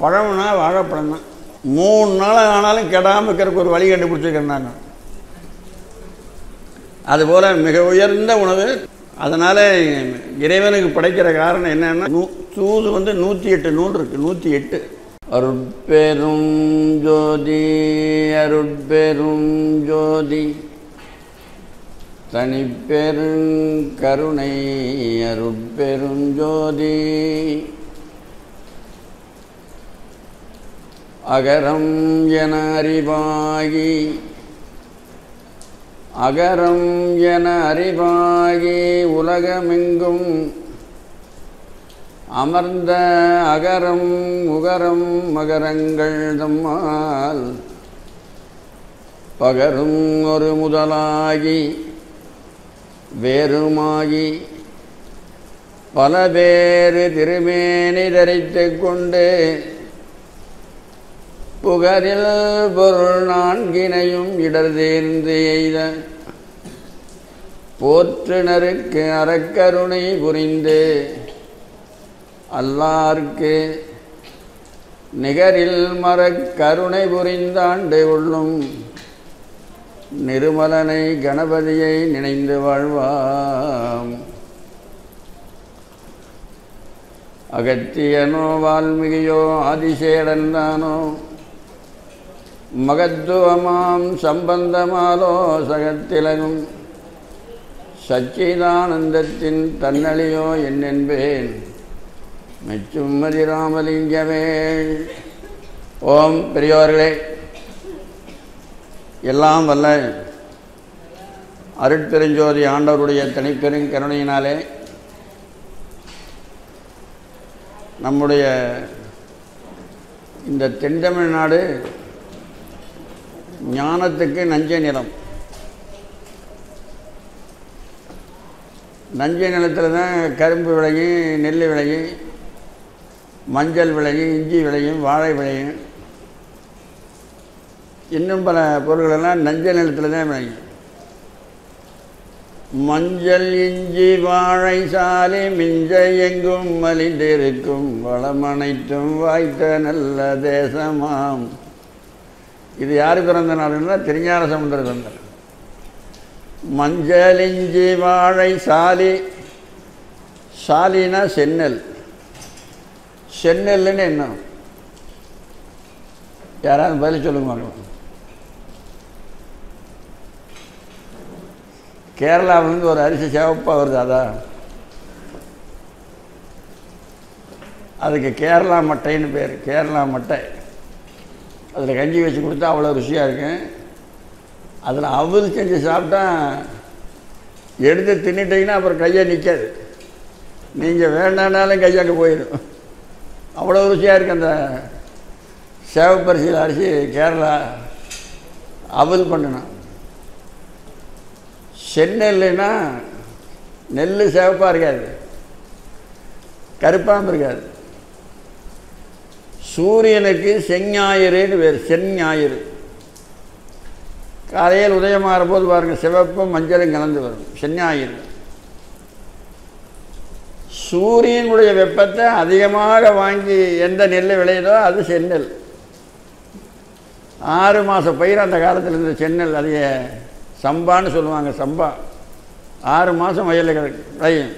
பழம்னா வாழைப்பழம் தான். 3 நாள் ஆனாலும் கெடாமல் இருக்கிறதுக்கு ஒரு வழி கண்டுபிடிச்சிருக்கிறாங்க. அதுபோல் மிக உயர்ந்த உணவு. அதனால் இறைவனுக்கு படைக்கிற காரணம் என்னென்னா, தூது 108 நூல் இருக்குது. 108. அருட்பெரும் ஜோதி அருட்பெரும் ஜோதி தனிப்பெரும் கருணை அருட்பெரும் ஜோதி அகரம் என அறிவாகி அகரம் என அறிவாகி உலகமெங்கும் அமர்ந்த அகரம் உகரம் மகரங்கள் தம்மால் பகரும் ஒரு முதலாகி வேறுமாகி பல பேறு திருமேனி தரித்து கொண்டு புகரில் பொருள் 4 இடர் தேர்ந்து எய்த போற்றுனருக்கு அறக்கருணை புரிந்து அல்லார்க்கு நிகரில் மரக்கருணை புரிந்தாண்டு உள்ளும் நிருமலனை கணபதியை நினைந்து வாழ்வாம். அகத்தியனோ வால்மீகியோ ஆதிசேடன்தானோ மகத்துவமாம் சம்பந்தமாலோ சகத்திலகும் சச்சிதானந்தத்தின் தன்னழியோ என்னென்பேன் மெச்சும் மதிராமலிங்கவேள். ஓம் பெரியோர்களே, எல்லாம் வல்ல அருட்பெருஞ்சோதி ஆண்டவருடைய தனிப்பெரும் கருணையினாலே நம்முடைய இந்த தென்தமிழ்நாடு ஞானத்துக்கு நஞ்சை நிலம். நஞ்சை நிலத்தில் தான் கரும்பு விளையும், நெல் விளையும், மஞ்சள் விளையும், இஞ்சி விளையும், வாழை விளையும், இன்னும் பல பொருள்களெல்லாம் நஞ்சை நிலத்தில் தான் விளையும். மஞ்சள் இஞ்சி வாழை சாலை மிஞ்ச எங்கும் மலிந்திருக்கும் வளமனைத்தும் வாய்த்த நல்ல தேசமாம். இது யார் பிறந்த நாடுன்னா திருஞான சம்பந்தர் பிறந்தார். மஞ்சள் இஞ்சி வாழை சாலி, சாலினா செந்நெல். செந்நெல்லுன்னு என்ன? யாராவது பதில் சொல்லுங்க. கேரளாவிலேருந்து ஒரு அரிசி சிவப்பாக வருது, அதான் அதுக்கு கேரளா மட்டைன்னு பேர். கேரளா மட்டை. அதில் கஞ்சி வச்சு கொடுத்தா அவ்வளோ ருசியாக இருக்கும். அதில் அவல் செஞ்சு சாப்பிட்டா எடுத்து தின்னுட்டிங்கன்னா அப்புறம் கையை நிற்காது. நீங்கள் வேண்டானாலும் கையாக்க போயிடும். அவ்வளோ ருசியாக இருக்குது அந்த சிவப்பரிசியில் அரிசி. கேரளா அவல் பண்ணணும். செந்நெல்லுன்னா நெல் சிவப்பாக இருக்காது, கருப்பாமல் இருக்காது. சூரியனுக்கு செஞ்ஞாயிறுன்னு பேர். செஞ்ஞாயிறு காலையில் உதயமாகிற போது பாருங்கள், சிவப்பும் மஞ்சளும் கலந்து வரும். செஞ்ஞாயிறு. சூரியனுடைய வெப்பத்தை அதிகமாக வாங்கி எந்த நெல் விளையுதோ அது செந்நெல். 6 மாத பயிர் அந்த காலத்தில் இருந்த செந்நெல். அதிக சம்பான்னு சொல்லுவாங்க. சம்பா 6 மாதம் வயலில் விளையும்.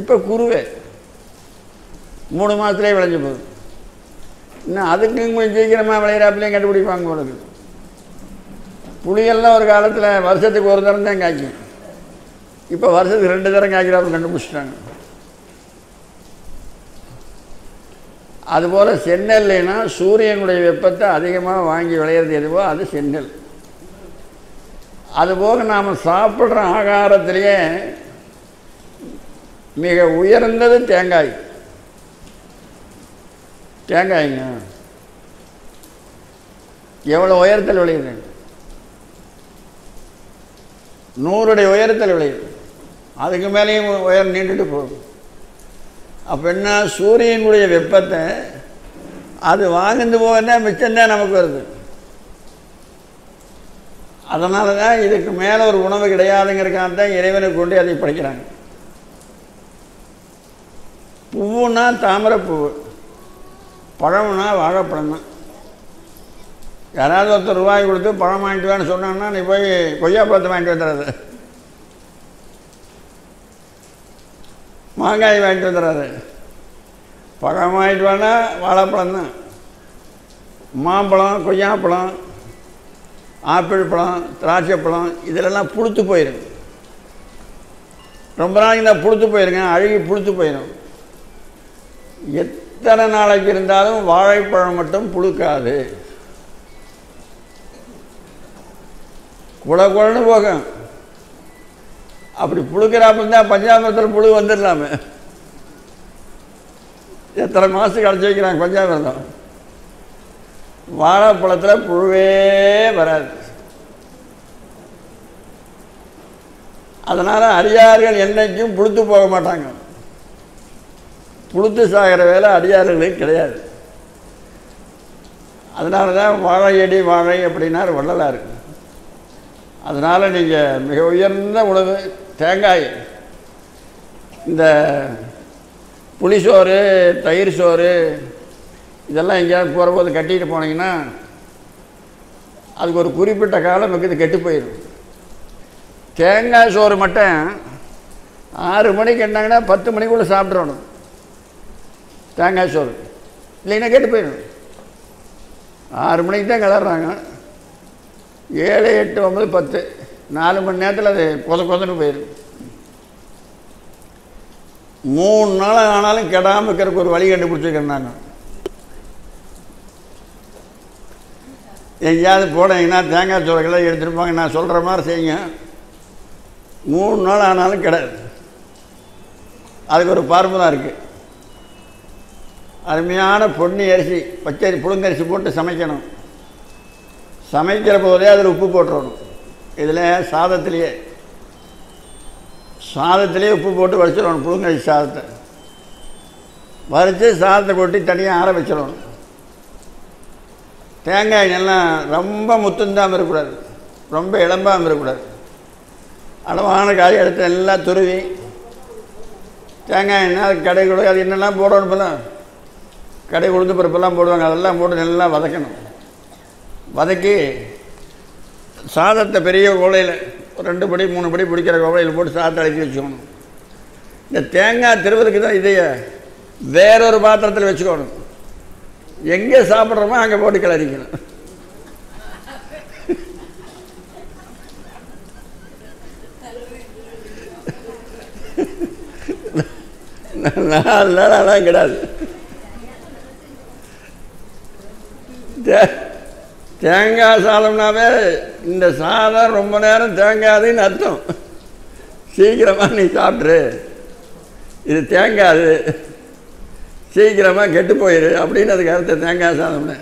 இப்போ குருவை 3 மாதத்துலேயே விளைஞ்சு போகுது. இன்னும் அதுக்கு கொஞ்சம் சீக்கிரமாக விளையிறாப்புலையும் கண்டுபிடிப்பாங்க போல. புளியெல்லாம் ஒரு காலத்தில் வருஷத்துக்கு ஒரு தரம் தான் காய்க்கும். இப்போ வருஷத்துக்கு 2 தரம் காய்க்கிறாப்புல கண்டுபிடிச்சிட்டாங்க. அதுபோல் செந்நெல்னா சூரியனுடைய வெப்பத்தை அதிகமாக வாங்கி விளையிறது எதுவோ அது செந்நெல். அதுபோக நாம் சாப்பிட்ற ஆகாரத்திலேயே மிக உயர்ந்தது தேங்காய். தேங்காய்ங்க எவ்வளோ உயரத்தில் விளையுது? 100 உயரத்தில் விளையுது. அதுக்கு மேலேயும் உயரம் நீண்டுட்டு போகுது. அப்போ என்ன? சூரியனுடைய வெப்பத்தை அது வாங்கிட்டு போகிறதா மிச்சம்தான் நமக்கு வருது. அதனால தான் இதுக்கு மேலே ஒரு உணவு கிடையாதுங்கிறக்காக தான் இறைவனை கொண்டு அதை படைக்கிறாங்க. பூவுன்னா தாமரைப்பூ, பழம்னா வாழைப்பழம் தான். யாராவது ஒருத்தர் ரூபாய் கொடுத்து பழம் வாங்கிட்டு வான்னு சொன்னான்னா நீ போய் கொய்யாப்பழத்தை வாங்கிட்டு வந்துடுறது, மாங்காய் வாங்கிட்டு வந்துடுறாரு. பழம் வாங்கிட்டு வானா வாழைப்பழம் தான். மாம்பழம், கொய்யாப்பழம், ஆப்பிள் பழம், திராட்சை பழம் இதிலெல்லாம் புழுத்து போயிடும். ரொம்ப நாளைக்கு தான் புழுத்து போயிருங்க, அழுகி புழுத்து போயிடும். எத்தனை நாளைக்கு இருந்தாலும் வாழைப்பழம் மட்டும் புழுக்காது, குழன்னு போகும். அப்படி புழுக்கிறாப்ப தான் பஞ்சாமிரத்தில் புழு வந்துடலாமே. எத்தனை மாதத்துக்கு அடைச்சி வைக்கிறாங்க பஞ்சாமிரதம். வாழைப்பழத்தில் புழுவே வராது. அதனால் அடியார்கள் என்றைக்கும் புழுத்து போக மாட்டாங்க. புழுத்து சாகிற வேலை அடியார்களுக்கு கிடையாது. அதனால தான் வாழையடி வாழை அப்படின்னார் வள்ளலார். அதனால் நீங்கள் மிக உயர்ந்த உணவு தேங்காய். இந்த புளிசோறு, தயிர் சோறு இதெல்லாம் எங்கேயாவது போகிற போது கட்டிட்டு போனீங்கன்னா அதுக்கு ஒரு குறிப்பிட்ட காலம் இது கெட்டு போயிடும். தேங்காய் சோறு மட்டும் 6 மணிக்கு என்னாங்கன்னா 10 மணிக்குள்ளே சாப்பிட்றணும் தேங்காய் சோறு, இல்லைன்னா கெட்டு போயிடும். 6 மணிக்கு தான் கிளறாங்க, 7, 8, 9, 10 4 மணி நேரத்தில் அது கொதன்னு போயிடும். 3 நாள் ஆனாலும் கெடாமல் இருக்கிறதுக்கு ஒரு வழி கண்டுபிடிச்சிருக்கேன். எங்கேயாவது போனீங்கன்னா தேங்காய் சோறுகளை எடுத்துருப்பாங்க, நான் சொல்கிற மாதிரி செய்யுங்க. 3 நாள் ஆனாலும் கிடையாது. அதுக்கு ஒரு பார்முலா இருக்குது. அருமையான பொன்னி அரிசி, பச்சரி, புழுங்கரிசி போட்டு சமைக்கணும். சமைக்கிற போதே அதில் உப்பு போட்டுறணும். இதில் சாதத்திலே உப்பு போட்டு வச்சிடணும். புழுங்கரிசி சாதத்தை வரித்து சாதத்தை கொட்டி தனியாக ஆற வச்சிடணும். தேங்காய் நல்லா ரொம்ப முத்துந்தாமல் இருக்கக்கூடாது, ரொம்ப இளம்பாமல் இருக்கக்கூடாது. அளவான காய் எடுத்து எல்லாம் துருவி தேங்காய் எண்ணெய், அது கடை கூட அது என்னெல்லாம் போடணும். இப்போலாம் கடை உளுந்து பருப்பெல்லாம் போடுவாங்க, அதெல்லாம் போட்டு நல்லா வதக்கணும். வதக்கி சாதத்தை பெரிய கோலையில் 2 படி 3 படி பிடிக்கிற கோலையில் போட்டு சாதத்தை அழைச்சி வச்சுக்கணும். இந்த தேங்காய் திருவதுக்கு தான் இதைய வேறொரு பாத்திரத்தில் வச்சுக்கணும். எங்கே சாப்பிட்றோமோ அங்கே போட்டு கிளறிக்கணும். நாலாம் கிடையாது. தேங்காய் சாதம்னாவே இந்த சாதம் ரொம்ப நேரம் தேங்காதுன்னு அர்த்தம். சீக்கிரமாக நீ சாப்பிட்ரு, இது தேங்காது, சீக்கிரமாக கெட்டு போயிடு அப்படின்னு அதுக்கு அர்த்தம் தேங்காய் சாதம்னு.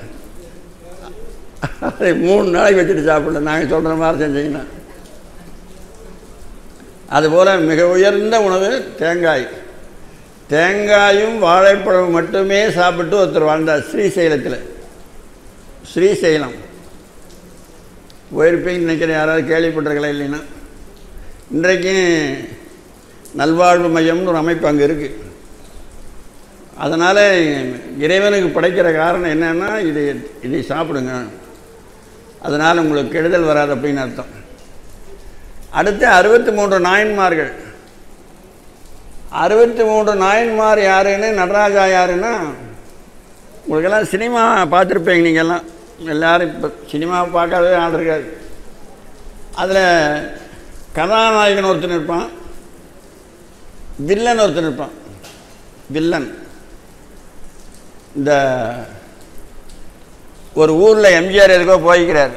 அதை 3 நாளைக்கு வச்சுட்டு சாப்பிடல நாங்கள் சொல்கிற மாதிரி செஞ்சீங்கன்னா. அதுபோல் மிக உயர்ந்த உணவு தேங்காய். தேங்காயும் வாழைப்பழம் மட்டுமே சாப்பிட்டு ஒருத்தர் வாழ்ந்தார் ஸ்ரீசைலத்தில். ஸ்ரீசைலம் போயிருப்பீங்கன்னு நினைக்கிறேன், யாராவது கேள்விப்பட்டிருக்கலாம். இல்லைன்னா இன்றைக்கு நல்வாழ்வு மையம்னு ஒரு அமைப்பு அங்கே இருக்குது. அதனால் இறைவனுக்கு படைக்கிற காரணம் என்னென்னா இதை சாப்பிடுங்க, அதனால் உங்களுக்கு கெடுதல் வராது அப்படின்னு அர்த்தம். அடுத்து 63 நாயன்மார்கள். 63 நாயன்மார் யாருன்னு, நடராஜா யாருன்னா, உங்களுக்கெல்லாம் சினிமா பார்த்துருப்பீங்க. நீங்கள்லாம் எல்லோரும் இப்போ சினிமா பார்க்காதவே ஆள் இருக்காது. அதில் கதாநாயகன் ஒருத்தன் இருப்பான், வில்லன் ஒருத்தன் இருப்பான். வில்லன் இந்த ஒரு ஊரில் எம்ஜிஆர் எதுக்கோ போய்க்கிறார்.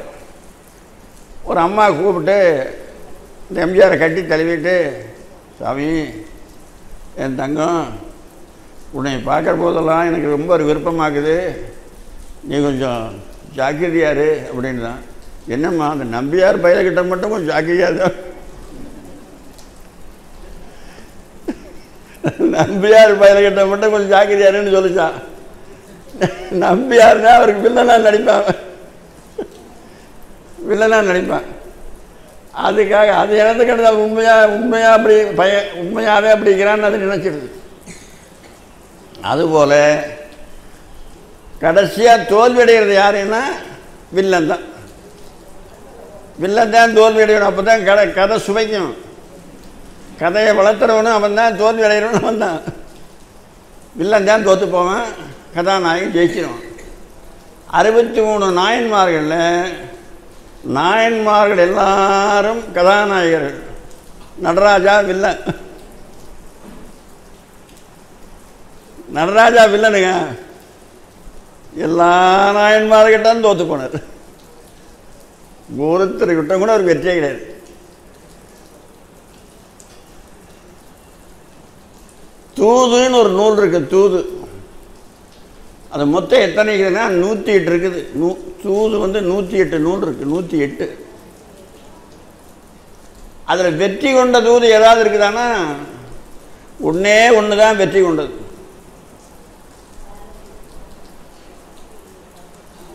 ஒரு அம்மா கூப்பிட்டு இந்த எம்ஜிஆரை கட்டி தழுவிட்டு, சாமி என் தங்கம், உன்னை பார்க்குற போதெல்லாம் எனக்கு ரொம்ப ஒரு விருப்பமாக்குது, நீ கொஞ்சம் ஜாக்கிரதையாரு அப்படின்னு தான். என்னம்மா அந்த நம்பியார் பயிர்கிட்ட மட்டும் கொஞ்சம் ஜாக்கிரதையாக, நம்பியார் பயிர்கிட்ட மட்டும் கொஞ்சம் ஜாக்கிரதையாருன்னு சொல்லிச்சான். நம்பியாருன்னா அவருக்கு வில்லனா நடிப்பான். அதுக்காக அது இழந்து கிடந்தால் உண்மையாக அப்படி உண்மையாகவே அப்படிங்கிறான்னு அது நினச்சிடுது. அதுபோல் கடைசியாக தோல்வி அடைகிறது யாருன்னா வில்லன் தான். வில்லன் தான் தோல்வி அடையணும். அப்போ தான் கதை சுவைக்கும். கதையை வளர்த்துறவனும் அவன் தான், தோல்வி அடைகிறவனும் அவன் தான். வில்லன் தான் தோற்று போவான், கதாநாயகன் ஜெயிச்சிடும். 63 நாயன்மார்கள் எல்லாரும் கதாநாயகர்கள். நடராஜா வில்லன். நடராஜா வில்லனுங்க. எல்லா நாயன்மார்கிட்ட தோற்று போனார். ஒருத்தர்கிட்ட கூட ஒரு வெற்றியே கிடையாது. தூதுன்னு ஒரு நூல் இருக்கு. தூது அது மொத்தம் எத்தனை இருக்குதுன்னா 108 இருக்குது. தூது 108 நூல் இருக்கு. 108. அதில் வெற்றி கொண்ட தூது ஏதாவது இருக்குதானா? ஒன்னே ஒன்று தான் வெற்றி கொண்டது.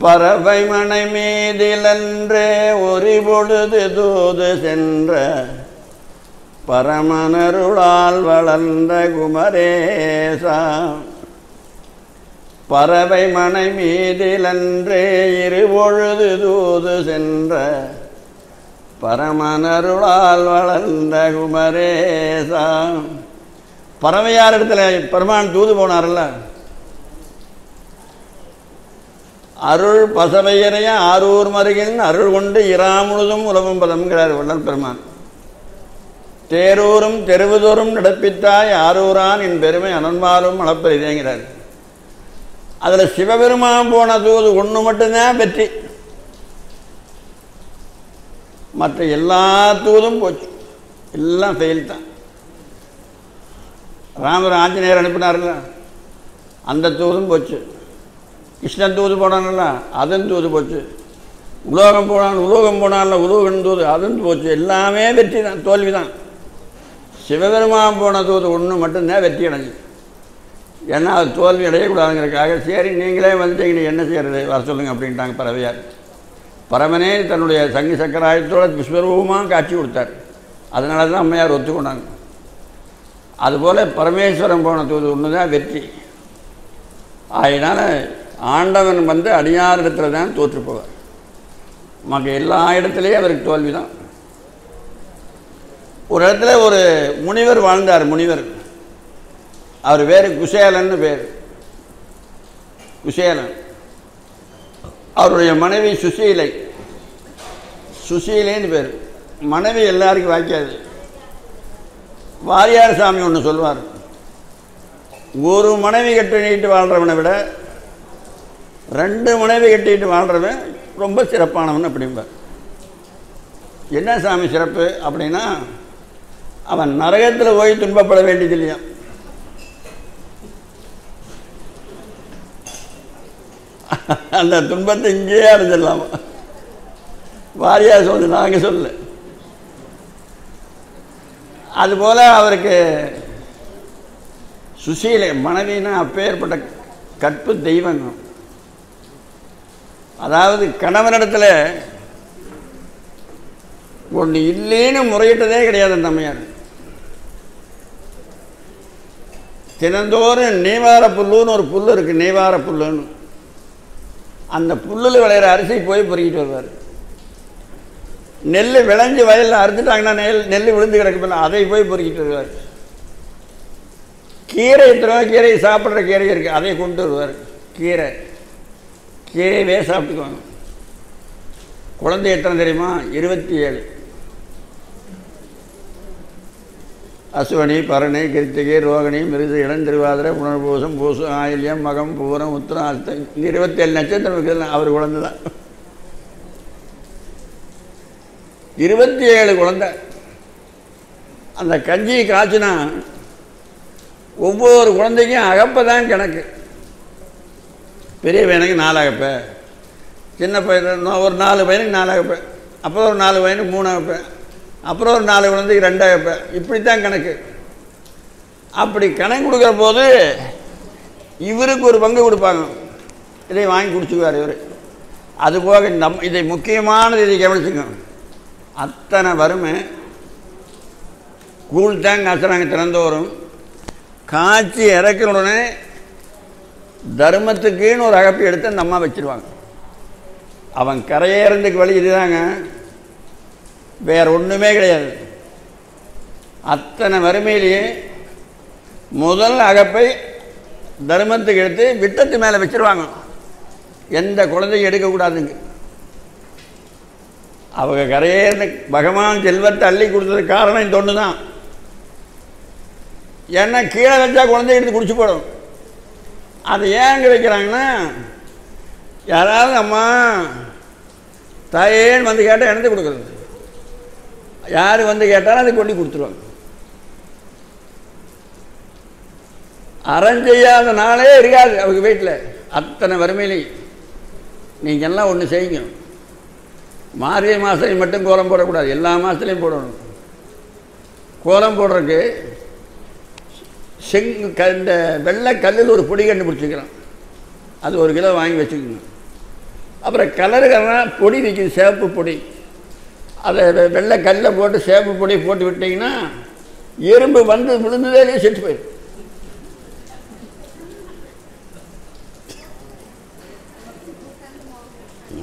பறவை மனை மீதிலன்றே ஒரு பொழுது தூது சென்ற பரமனருளால் வளர்ந்த குமரேசா. பறவை மனை மீதிலன்றே இருபொழுது தூது சென்ற பரமனருளால் வளர்ந்த குமரேசா. பறவையார் இடத்துல பெருமான் தூது போனார்ல, அருள் பசவையறைய ஆரூர் மருகின் அருள் கொண்டு இராமுழுதும் உலகம் பதம்ங்கிறார் வள்ளல் பெருமான். தேரூரும் தெருவுதோறும் நடப்பித்தாய் ஆரூரான் என் பெருமை அனன்பாலும் அளப்பரிதேங்கிறார். அதில் சிவபெருமான் போன தூது ஒன்று மட்டும்தான் வெற்றி. மற்ற எல்லா தூதும் போச்சு, எல்லாம் ஃபெயில் தான். ராமர் ஆஞ்சநேயர் அனுப்பினார்ல, அந்த தூதும் போச்சு. கிருஷ்ணன் தூது போனான்ல, அதன் தூது போச்சு. உலோகம் போனான்ல, உலோகன் தூது அதன் போச்சு. எல்லாமே வெற்றி தான், தோல்வி தான். சிவபெருமான் போன தூது ஒன்று மட்டும்தான் வெற்றி அடைஞ்சு. ஏன்னா அது தோல்வி அடையக்கூடாதுங்கிறதுக்காக, சரி நீங்களே வந்துட்டீங்க என்ன செய்கிறது, வர சொல்லுங்க அப்படின்ட்டாங்க பறவையார். பரமனே தன்னுடைய சங்கி சக்கராயத்தோட விஸ்வரூபமாக காட்சி கொடுத்தார். அதனால தான் அம்மையார் ஒத்துக்கொண்டாங்க. அதுபோல் பரமேஸ்வரன் போன தூது ஒன்று தான் வெற்றி. அதனால் ஆண்டவன் அடியார் இடத்துல தான் தோற்று போவார். மற்ற எல்லா இடத்துலையும் அவருக்கு தோல்வி தான். ஒரு இடத்துல ஒரு முனிவர் வாழ்ந்தார். முனிவர், அவர் பேர் குசேலன்னு பேர். குசேலன். அவருடைய மனைவி சுசீலைன்னு பேர். மனைவி எல்லாருக்கும் வாய்க்காது. வாரியார் சாமி ஒன்று சொல்வார், ஒரு மனைவி கட்டிட்டு வாழ்கிறவனை விட 2 மனைவி கட்டிட்டு வாழ்கிறவன் ரொம்ப சிறப்பானவன் அப்படிம்பார். என்ன சாமி சிறப்பு அப்படின்னா, அவன் நரகத்தில் போய் துன்பப்பட வேண்டியது இல்லையா. அந்த துன்பத்தை இங்கேயே அடைஞ்சிடலாமா. வாரியார் சொல்லு, நாங்கள் சொல்ல. அதுபோல் அவருக்கு சுசீலை மனைவினா அப்பேற்பட்ட கற்பு தெய்வம். அதாவது கணவனிடத்தில் ஒன்று இல்லைன்னு முறையிட்டதே கிடையாது அந்த அம்மையார். தினந்தோறும் நெய்வார புல்லுன்னு ஒரு புல் இருக்குது, நெய்வார புல்லுன்னு. அந்த புல்லில் விளையிற அரிசி போய் பொறுக்கிட்டு வருவார். நெல் விளைஞ்சி வயலில் அறுத்துட்டாங்கன்னா நெல் விழுந்து கிடக்கு, அதை போய் பொறுக்கிட்டு வருவார். கீரை கீரை சாப்பிட்ற கீரை இருக்குது, அதை கொண்டு வருவார். கீரையே சாப்பிட்டுக்குவாங்க. குழந்தை எத்தனை தெரியுமா? 27. அசுவனி, பரணி, கிருத்திகை, ரோகிணி, மிருது, இளந்திருவாதிரை, புனர்பூசம், பூசு, ஆயில்யம், மகம், பூரம், உத்திரம், அர்த்தம். 27 நட்சத்திரம் இருக்குது. அவர் குழந்தை தான். 27 குழந்தை. அந்த கஞ்சி காய்ச்சினா ஒவ்வொரு குழந்தைக்கும் அகப்பை தான் கணக்கு. பெரிய பையனுக்கு 4 அகப்பை, சின்ன பையன் ஒரு 4 பையனுக்கு 4 அகப்பை, அப்புறம் ஒரு 4 பையனுக்கு 3 அகப்பை, அப்புறம் ஒரு 4 குழந்தைக்கு 2 அகப்பை. இப்படித்தான் கணக்கு. அப்படி கணக்கு கொடுக்குற போது இவருக்கு ஒரு பங்கு கொடுப்பாங்க. இதை வாங்கி குடிச்சுக்குவார் இவர். அதுபோக இதை முக்கியமானது, இதை கவனிச்சுங்க. அத்தனை வறுமை கூழ் தான் காய்ச்சுறாங்க திறந்தோறும். காய்ச்சி இறக்கிற உடனே தர்மத்துக்குன்னு ஒரு அகப்பை எடுத்து அந்த அம்மா வச்சுருவாங்க. அவன் கரையேறதுக்கு வழி இதுதாங்க, வேற ஒன்றுமே கிடையாது. அத்தனை வறுமையிலேயே முதல் அகப்பை தர்மத்துக்கு எடுத்து விட்டத்து மேலே வச்சுருவாங்க. எந்த குழந்தையும் எடுக்கக்கூடாதுங்க. அவங்க கரையேறின பகவான் செல்வத்தை அள்ளி கொடுத்ததுக்கு காரணம் இந்த ஒன்று தான். ஏன்னா கீழே வச்சா குழந்தை எடுத்து குடிச்சு போடும். அது ஏங்க வைக்கிறாங்கன்னா, யாராவது அம்மா தாயேன்னு வந்து கேட்டால் எடுத்து கொடுக்குறது, யார் வந்து கேட்டாலும் அதை கொண்டு கொடுத்துருவாங்க. அறஞ்செய்யாத நாளே இருக்காது அவங்க வீட்டில். அத்தனை வறுமையிலையும் நீங்கள் எல்லாம் ஒன்று செய்யுங்க. மார்கழி மாதம் மட்டும் கோலம் போடக்கூடாது, எல்லா மாதத்துலேயும் போடணும். கோலம் போடுறதுக்கு இந்த வெள்ளை கல்லில் ஒரு பொடி கண்டுபிடிச்சிக்கிறோம், அது 1 கிலோ வாங்கி வச்சுக்கணும். அப்புறம் கலருக்கெல்லாம் பொடி விற்கிது, சேப்பு பொடி. அதை வெள்ளை கல்லில் போட்டு சேப்பு பொடி போட்டு விட்டிங்கன்னா எறும்பு வந்து விழுந்ததே செத்து போயிடும்.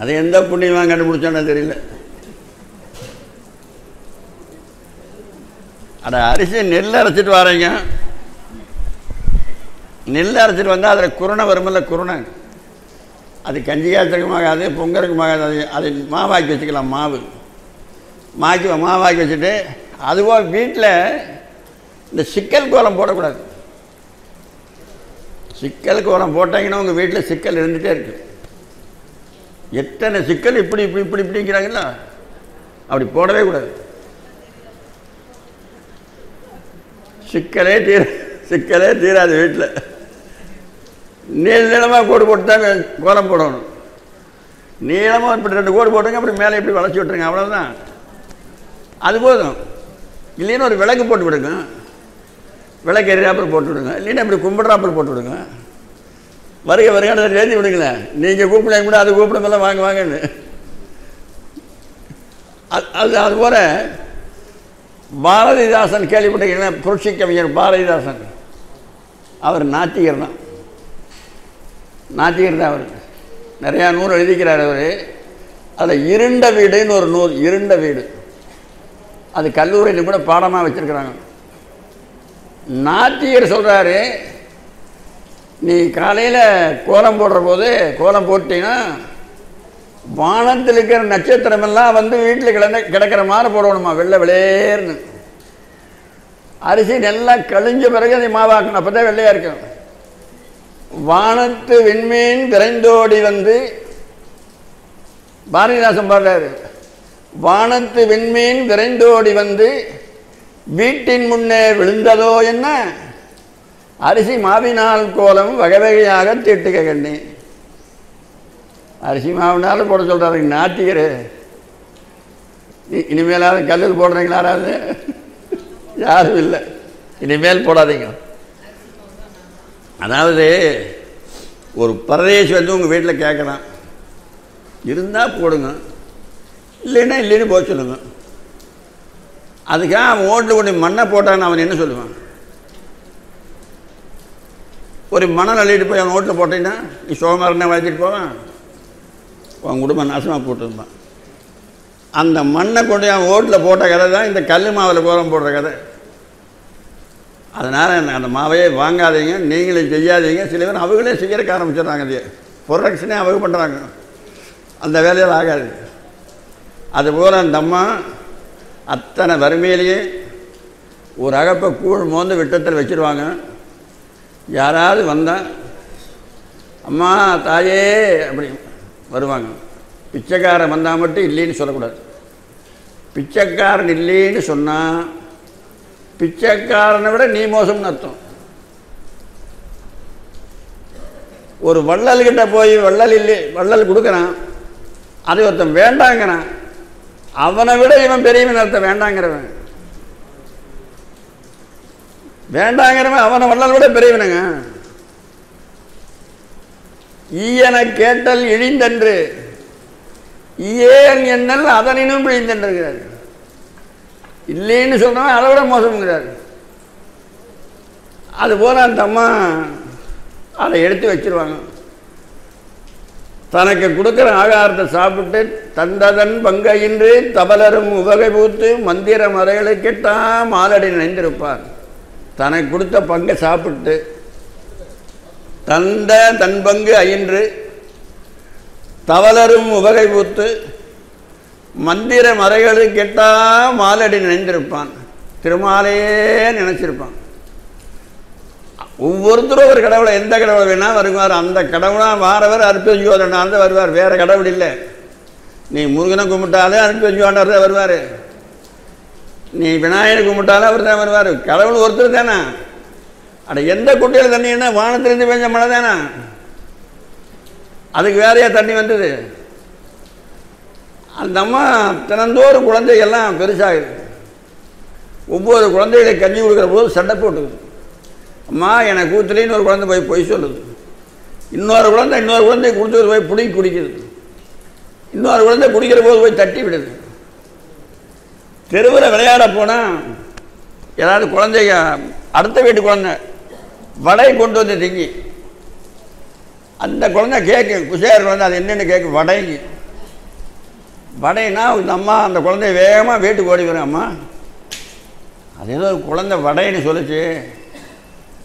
அது எந்த புண்ணியமாக கண்டுபிடிச்சோன்னு தெரியல. அட அரிசி நெல் அரைச்சிட்டு வரீங்க, நெல் அரைச்சிட்டு வந்தால் அதில் குருணை வருமில்ல, குருணை, அது கஞ்சி காய்ச்சலுக்குமாகாது, பொங்கலுக்குமாகாது. அது மாவாக்கி வச்சுக்கலாம். மாவாக்கி வச்சுட்டு அதுபோல் வீட்டில் இந்த சிக்கல் கோலம் போடக்கூடாது. சிக்கல் கோலம் போட்டாங்கன்னா உங்கள் வீட்டில் சிக்கல் இருந்துகிட்டே இருக்குது. எத்தனை சிக்கல் இப்படி இப்படி இப்படி இப்படிங்கிறாங்களா, அப்படி போடவே கூடாது. சிக்கலே தீராது வீட்டில். நீளமாக கோடு போட்டு தான் கோலம் போடணும். நீளமாக இப்படி 2 கோடு போட்டுங்க, அப்படி மேலே இப்படி வளைச்சி விட்டுருங்க, அவ்வளோதான். அது போதும். இல்லைன்னா ஒரு விளக்கு போட்டு விடுங்க, விளக்கு எரியாப்பில் போட்டு விடுங்க, இல்லைன்னா இப்படி கும்பிட்றாப்பில் போட்டு விடுங்க. வருங்க எழுதி விடுங்களேன். நீங்கள் கூப்பிட கூட அது கூப்பிடுங்கலாம், வாங்கன்னு. அதுபோல் பாரதிதாசன் கேள்விப்பட்டீங்கன்னா, புரட்சி கவிஞர் பாரதிதாசன், அவர் நாத்திகர் தான். அவர் நிறையா நூல் எழுதிக்கிறார். அவர் அதில் இருண்ட வீடுன்னு ஒரு நூல், இருண்ட வீடு, அது கல்லூரியில் கூட பாடமாக வச்சுருக்கிறாங்க. நாத்திகர் சொல்கிறாரு, நீ காலையில் கோலம் போடுற போது கோலம் போட்டிங்கன்னா வானத்தில் இருக்கிற நட்சத்திரமெல்லாம் வந்து வீட்டில் கிடக்கிற மாதிரி போடணுமா, வெள்ளை வெளியேறுன்னு. அரிசி நல்லா கழிஞ்ச பிறகு அதை மாவாக்கணும், அப்போ தான் வெள்ளையாக இருக்கும். வானத்து விண்மீன் விரைந்தோடி வந்து, பாரதிதாசன் பாடுறாரு, வானத்து விண்மீன் விரைந்தோடி வந்து வீட்டின் முன்னே விழுந்ததோ என்ன, அரிசி மாவினால் கோலம் வகை வகையாக தீட்டுக்க கண்ணி. அரிசி மாவினாலும் போட சொல்கிறாரு நாத்திகர். இனிமேலாவது கல்லில் போடுறீங்களா? யாராவது? யாரும் இல்லை. இனிமேல் போடாதீங்க. அதாவது ஒரு பரதேசி வந்து உங்கள் வீட்டில் கேட்கலாம், இருந்தால் போடுங்க, இல்லைன்னு போக சொல்லுங்க. அதுக்காக அவன் ஓட்டில் கொண்டு மண்ணை போட்டான்னு அவன் என்ன சொல்லுவான்? ஒரு மணல் அள்ளிட்டு போய் அவன் ஓட்டில் போட்டீங்கன்னா நீ சோமாரனை வளர்த்திட்டு போவான், உன் குடும்பம் நாசமாக போட்டுருப்பான். அந்த மண்ணை கொண்டு அவன் ஓட்டில் போட்ட கதை தான் இந்த கல் மாவில் கோலம் போடுற கதை. அதனால் அந்த மாவையே வாங்காதீங்க, நீங்களும் செய்யாதீங்க. சில பேர் அவங்களே செய்யறதுக்கு ஆரம்பிச்சிடுறாங்க. அது ப்ரொடக்ஷனே அவங்க பண்ணுறாங்க, அந்த வேலையில் ஆகாது. அதுபோல் அந்த அம்மா அத்தனை வறுமையிலேயே ஒரு அகப்பை கூழ் மோந்து விட்டத்தில் வச்சுருவாங்க. யாராவது வந்தால் அம்மா தாயே அப்படி வருவாங்க. பிச்சைக்காரன் வந்தால் மட்டும் இல்லைன்னு சொல்லக்கூடாது. பிச்சைக்காரன் இல்லைன்னு சொன்னால் பிச்சைக்காரனை விட நீ மோசம்னு அர்த்தம். ஒரு வள்ளல்கிட்ட போய் வள்ளல் கொடுக்குறான், அது ஒருத்தன் வேண்டாங்கிறான், அவனை விட இவன் பெரியவன் அர்த்தம். வேண்டாங்கிறவன் அவனை வள்ளல் விட பெரியவனுங்க. ஈயன கேட்டல் இழிந்தன்று, ஈயன் என்னல் அதனினும் பிழிந்தன்றுகிறார். இல்லைன்னு சொல்றவன் அதை விட மோசம்ங்கிறார். அதுபோல அந்த அம்மா அதை எடுத்து வச்சிருவாங்க. தனக்கு கொடுக்குற ஆகாரத்தை சாப்பிட்டு தந்ததன் பங்கையின்றி தபலரும் உவகை பூத்து மந்திர மறைகளை கெட்டா மாலடி நினைந்திருப்பார். தனக்கு கொடுத்த பங்கை சாப்பிட்டு தந்த தன் பங்கு அயின்று தவலரும் உவகை பூத்து மந்திர மறைகளை கெட்டா மாலடி நினைந்திருப்பான். திருமாலையே நினைச்சிருப்பான். ஒவ்வொருத்தரும் ஒரு கடவுளை, எந்த கடவுளை வேணா வருவார். அந்த கடவுளாக வாரவர் அற்புதஞ்சோதனார் தான் வருவார், வேறு கடவுள் இல்லை. நீ முருகனை கும்பிட்டாலே அற்புதஞ்சோதனார் தான் வருவார். நீ விநாயகரை கும்பிட்டாலும் அவர் தான் வருவார். கடவுள் ஒருத்தர் தானே. அட எந்த குட்டையில் தண்ணி என்ன வானத்திலிருந்து பெஞ்ச மழை தானே, அதுக்கு வேறையா தண்ணி வந்தது. அந்த அம்மா தினந்தோறும் குழந்தைகள்லாம் பெருசாகுது. ஒவ்வொரு குழந்தைகளை கஞ்சி கொடுக்குற போது சண்டை போட்டுக்குது. அம்மா எனக்கு கூத்துலின்னு ஒரு குழந்தை போய் பொய் சொல்லுது. இன்னொரு குழந்தை கொடுத்துட்டு போய் பிடிங்கி குடிக்குது. இன்னொரு குழந்தை குடிக்கிற போது போய் தட்டி விடுது. தெருவில் விளையாட போனால் ஏதாவது குழந்தைங்க, அடுத்த வீட்டு குழந்தை வடை கொண்டு வந்து திங்கி, அந்த குழந்தை கேட்கும், குசேர் குழந்தை அது என்னென்னு கேட்கும், வடைங்க. வடைனா இந்த அம்மா அந்த குழந்தைய வேகமாக வீட்டுக்கு ஓடி வரும். அம்மா அது ஏதோ குழந்தை வடைன்னு சொல்லிச்சு,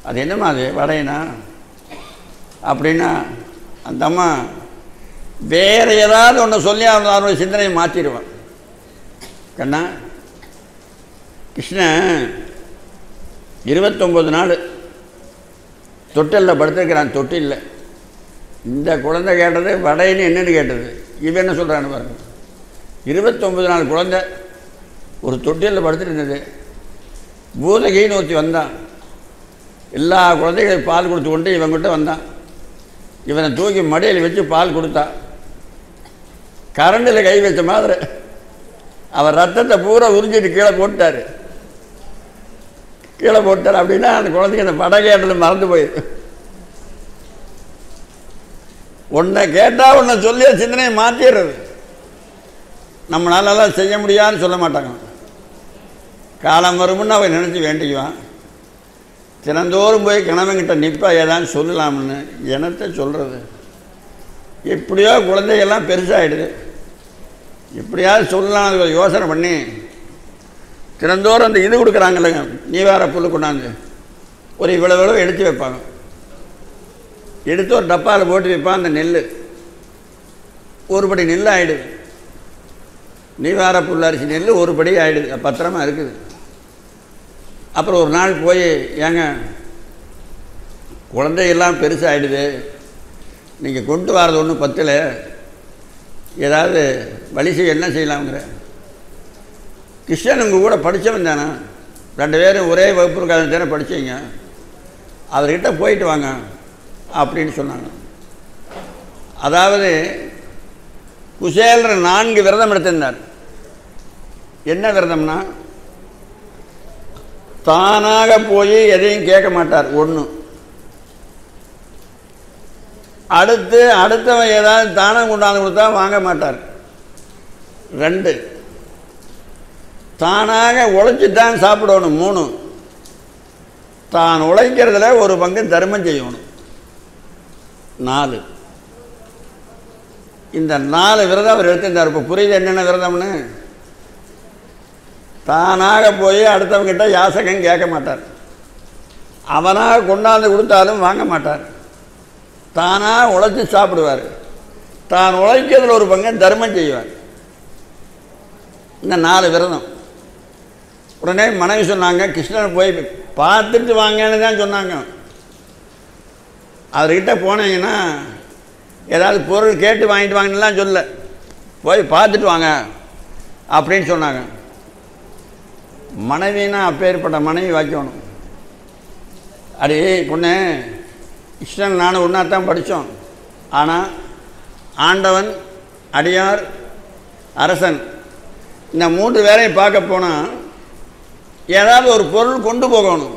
அது என்னம்மா அது வடைனா அப்படின்னா அந்த அம்மா வேறு ஏதாவது ஒன்று சொல்லி அவனுடைய சிந்தனையை மாற்றிடுவான். கண்ணா கிருஷ்ணன் 29 நாள் தொட்டிலில் படுத்துருக்கிறான். தொட்டிலில் இந்த குழந்தை கேட்டது வடைன்னு என்னென்னு கேட்டது. இவன் என்ன சொல்கிறான்னு பாருங்க. 29 நாள் குழந்தை ஒரு தொட்டிலில் படுத்துட்டு இருந்தது. பூதகின்னு ஒருத்தி வந்தான். எல்லா குழந்தைகளும் பால் கொடுத்து கொண்டு இவங்கிட்ட வந்தான். இவனை தூக்கி மடியில் வச்சு பால் கொடுத்தா. கரண்டில் கை வச்ச மாதிரி அவர் ரத்தத்தை பூரா உறிஞ்சிட்டு கீழே போட்டார். அப்படின்னா அந்த குழந்தைக்கு அந்த வடை கேட்டது மறந்து போயிருக்கு. ஒன்றை கேட்டால் ஒன்றை சொல்லி சிந்தனையை மாற்றிடுறது. நம்மளாலெல்லாம் செய்ய முடியாதுன்னு சொல்ல மாட்டாங்க. காலம் வருமுன்னு அவன் நினச்சி வேண்டிக்குவான். தினந்தோறும் போய் கணவன்கிட்ட நிற்பா ஏதான்னு சொல்லலாம்னு என்னத்தை சொல்கிறது. எப்படியோ குழந்தைகள்லாம் பெருசாகிடுது. எப்படியாவது சொல்லலாம் யோசனை பண்ணி தினந்தோறும் அந்த இது கொடுக்குறாங்கல்லங்க, நீவார புல் கொண்டாந்து ஒரு இவ்வளோ எடுத்து வைப்பாங்க. எடுத்து ஒரு டப்பாவில் போட்டு வைப்பான். அந்த நெல் ஒரு படி நெல் ஆகிடுது. நீவார புல் அரிசி நெல் ஒரு படி ஆகிடுது, பத்திரமா இருக்குது. அப்புறம் ஒரு நாள் போய், ஏங்க குழந்தையெல்லாம் பெருசாகிடுது, நீங்கள் கொண்டு வரது ஒன்றும் பத்தில், ஏதாவது வழி செய்ய என்ன செய்யலாம்ங்கிற. கிருஷ்ணன் உங்கள் கூட படித்தவன் தானே, 2 பேரும் ஒரே வகுப்புக்காரன் தானே படித்தீங்க, அவர்கிட்ட போயிட்டு வாங்க அப்படின்னு சொன்னாங்க. அதாவது குசேலர் 4 விரதம் எடுத்திருந்தார். என்ன விரதம்னா, தானாக போய் எதையும் கேட்க மாட்டார். 1. அடுத்தவன் ஏதாவது தானம் கொண்டாந்து கொடுத்தா வாங்க மாட்டார். 2. தானாக உழைச்சித்தான் சாப்பிடணும். 3. தான் உழைக்கிறதுல ஒரு பங்கு தர்மம் செய்யணும். 4. இந்த 4 விரதம் அவர் எடுத்திருந்தார். இப்போ புரியுது என்னென்ன விரதம்னு. தானாக போய் அடுத்தவங்கிட்ட யாசகம் கேட்க மாட்டார். அவனாக கொண்டாந்து கொடுத்தாலும் வாங்க மாட்டார். தானாக உழைச்சி சாப்பிடுவார். தான் உழைக்கிறதுல ஒரு பங்கை தர்மம் செய்வார். இந்த 4 விரதம். உடனே மனைவி சொன்னாங்க, கிருஷ்ணனை போய் பார்த்துட்டு வாங்கன்னு தான் சொன்னாங்க. அவர்கிட்ட போனீங்கன்னா ஏதாவது பொருள் கேட்டு வாங்கிட்டு வாங்கினலாம் சொல்ல, போய் பார்த்துட்டு வாங்க அப்படின்னு சொன்னாங்க. மனைவினா அப்பேற்பட்ட மனைவி வைக்கணும். அடி பொண்ணு, கிருஷ்ணன் நானும் ஒன்றாத்தான் படித்தோம். ஆனால் ஆண்டவன், அடியார், அரசன் இந்த 3 பேரையும் பார்க்க போனால் ஏதாவது ஒரு பொருள் கொண்டு போகணும்.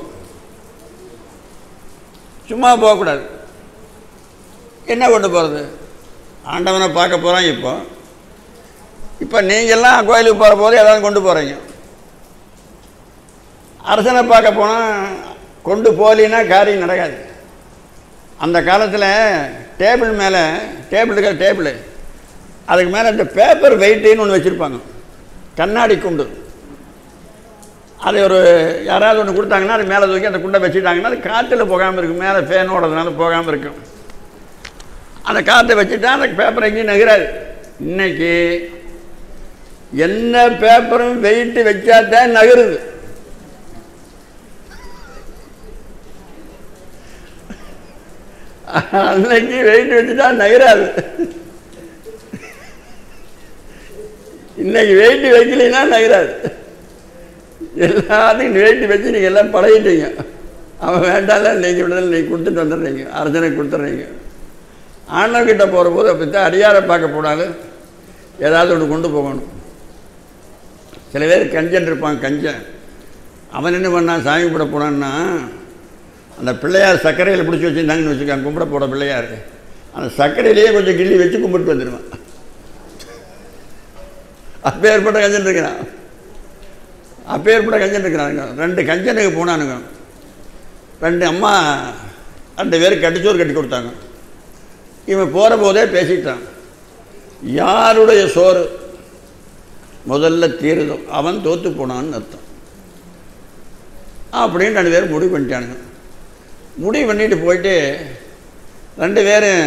சும்மா போகக்கூடாது. என்ன கொண்டு போகிறது? ஆண்டவனை பார்க்க போகிறோம். இப்போ நீங்கள்லாம் கோயிலுக்கு போகிற போது ஏதாவது கொண்டு போகிறீங்க. அரசனை பார்க்க போனால் கொண்டு போகலின்னா காரியம் நடக்காது. அந்த காலத்தில் டேபிள் மேலே டேபிள் அதுக்கு மேலே இந்த பேப்பர் வெயிட்டுன்னு ஒன்று வச்சுருப்பாங்க, கண்ணாடி குண்டு. அதை ஒரு யாராவது ஒன்று கொடுத்தாங்கன்னா அது மேலே தூக்கி அந்த குண்டை வச்சுட்டாங்கன்னா அது காற்றில் போகாமல் இருக்கும், மேலே ஃபேன் ஓடுறதுனால போகாமல் இருக்கும். அந்த காற்றை வச்சுட்டா அந்த பேப்பர் எங்கேயும் நகராது. இன்னைக்கு என்ன பேப்பரும் வெயிட்டு வச்சாதான் நகருது. அன்னைக்கு வெயிட் வச்சுட்டா நகராது. இன்னைக்கு வெயிட் வைக்கலைன்னா நகராது. எல்லாத்தையும் வெயிட் வச்சு நீங்கள் எல்லாம் பழகிட்டீங்க. அவன் வேண்டாம் நீங்கள் விடுதலை நீங்கள் கொடுத்துட்டு வந்துடுறீங்க, அர்ச்சனை கொடுத்துட்றீங்க. ஆண்டவங்கிட்ட போகிற போது அப்படித்தான் அடியாரை பார்க்க போனாலும் ஏதாவது ஒன்று கொண்டு போகணும். சில பேர் கஞ்சன் இருப்பான், கஞ்சன். அவன் என்ன பண்ணான், சாமி கும்பிட போனான்னா அந்த பிள்ளையார் சர்க்கரையில் பிடிச்சி வச்சுருந்தாங்கன்னு வச்சுக்காங்க, கும்பிட போட பிள்ளையார் அந்த சர்க்கரையிலேயே கொஞ்சம் கிள்ளி வச்சு கும்பிட்டு வந்துடுவான். அப்பேற்பட்ட கஞ்சன் இருக்கிறான், அப்பேற்பட்ட கஞ்சன் இருக்கிறானுங்க. 2 கஞ்சனுக்கு போனானுங்க. 2 அம்மா 2 பேருக்கு கட்டிச்சோறு கட்டி கொடுத்தாங்க. இவன் போகிற போதே பேசிட்டான், யாருடைய சோறு முதல்ல தீருதோ அவன் தோற்று போனான்னு அர்த்தம் அப்படின்னு 2 பேரும் முடிவு பண்ணிட்டானுங்க. முடிவு பண்ணிட்டு போயிட்டு 2 பேரும்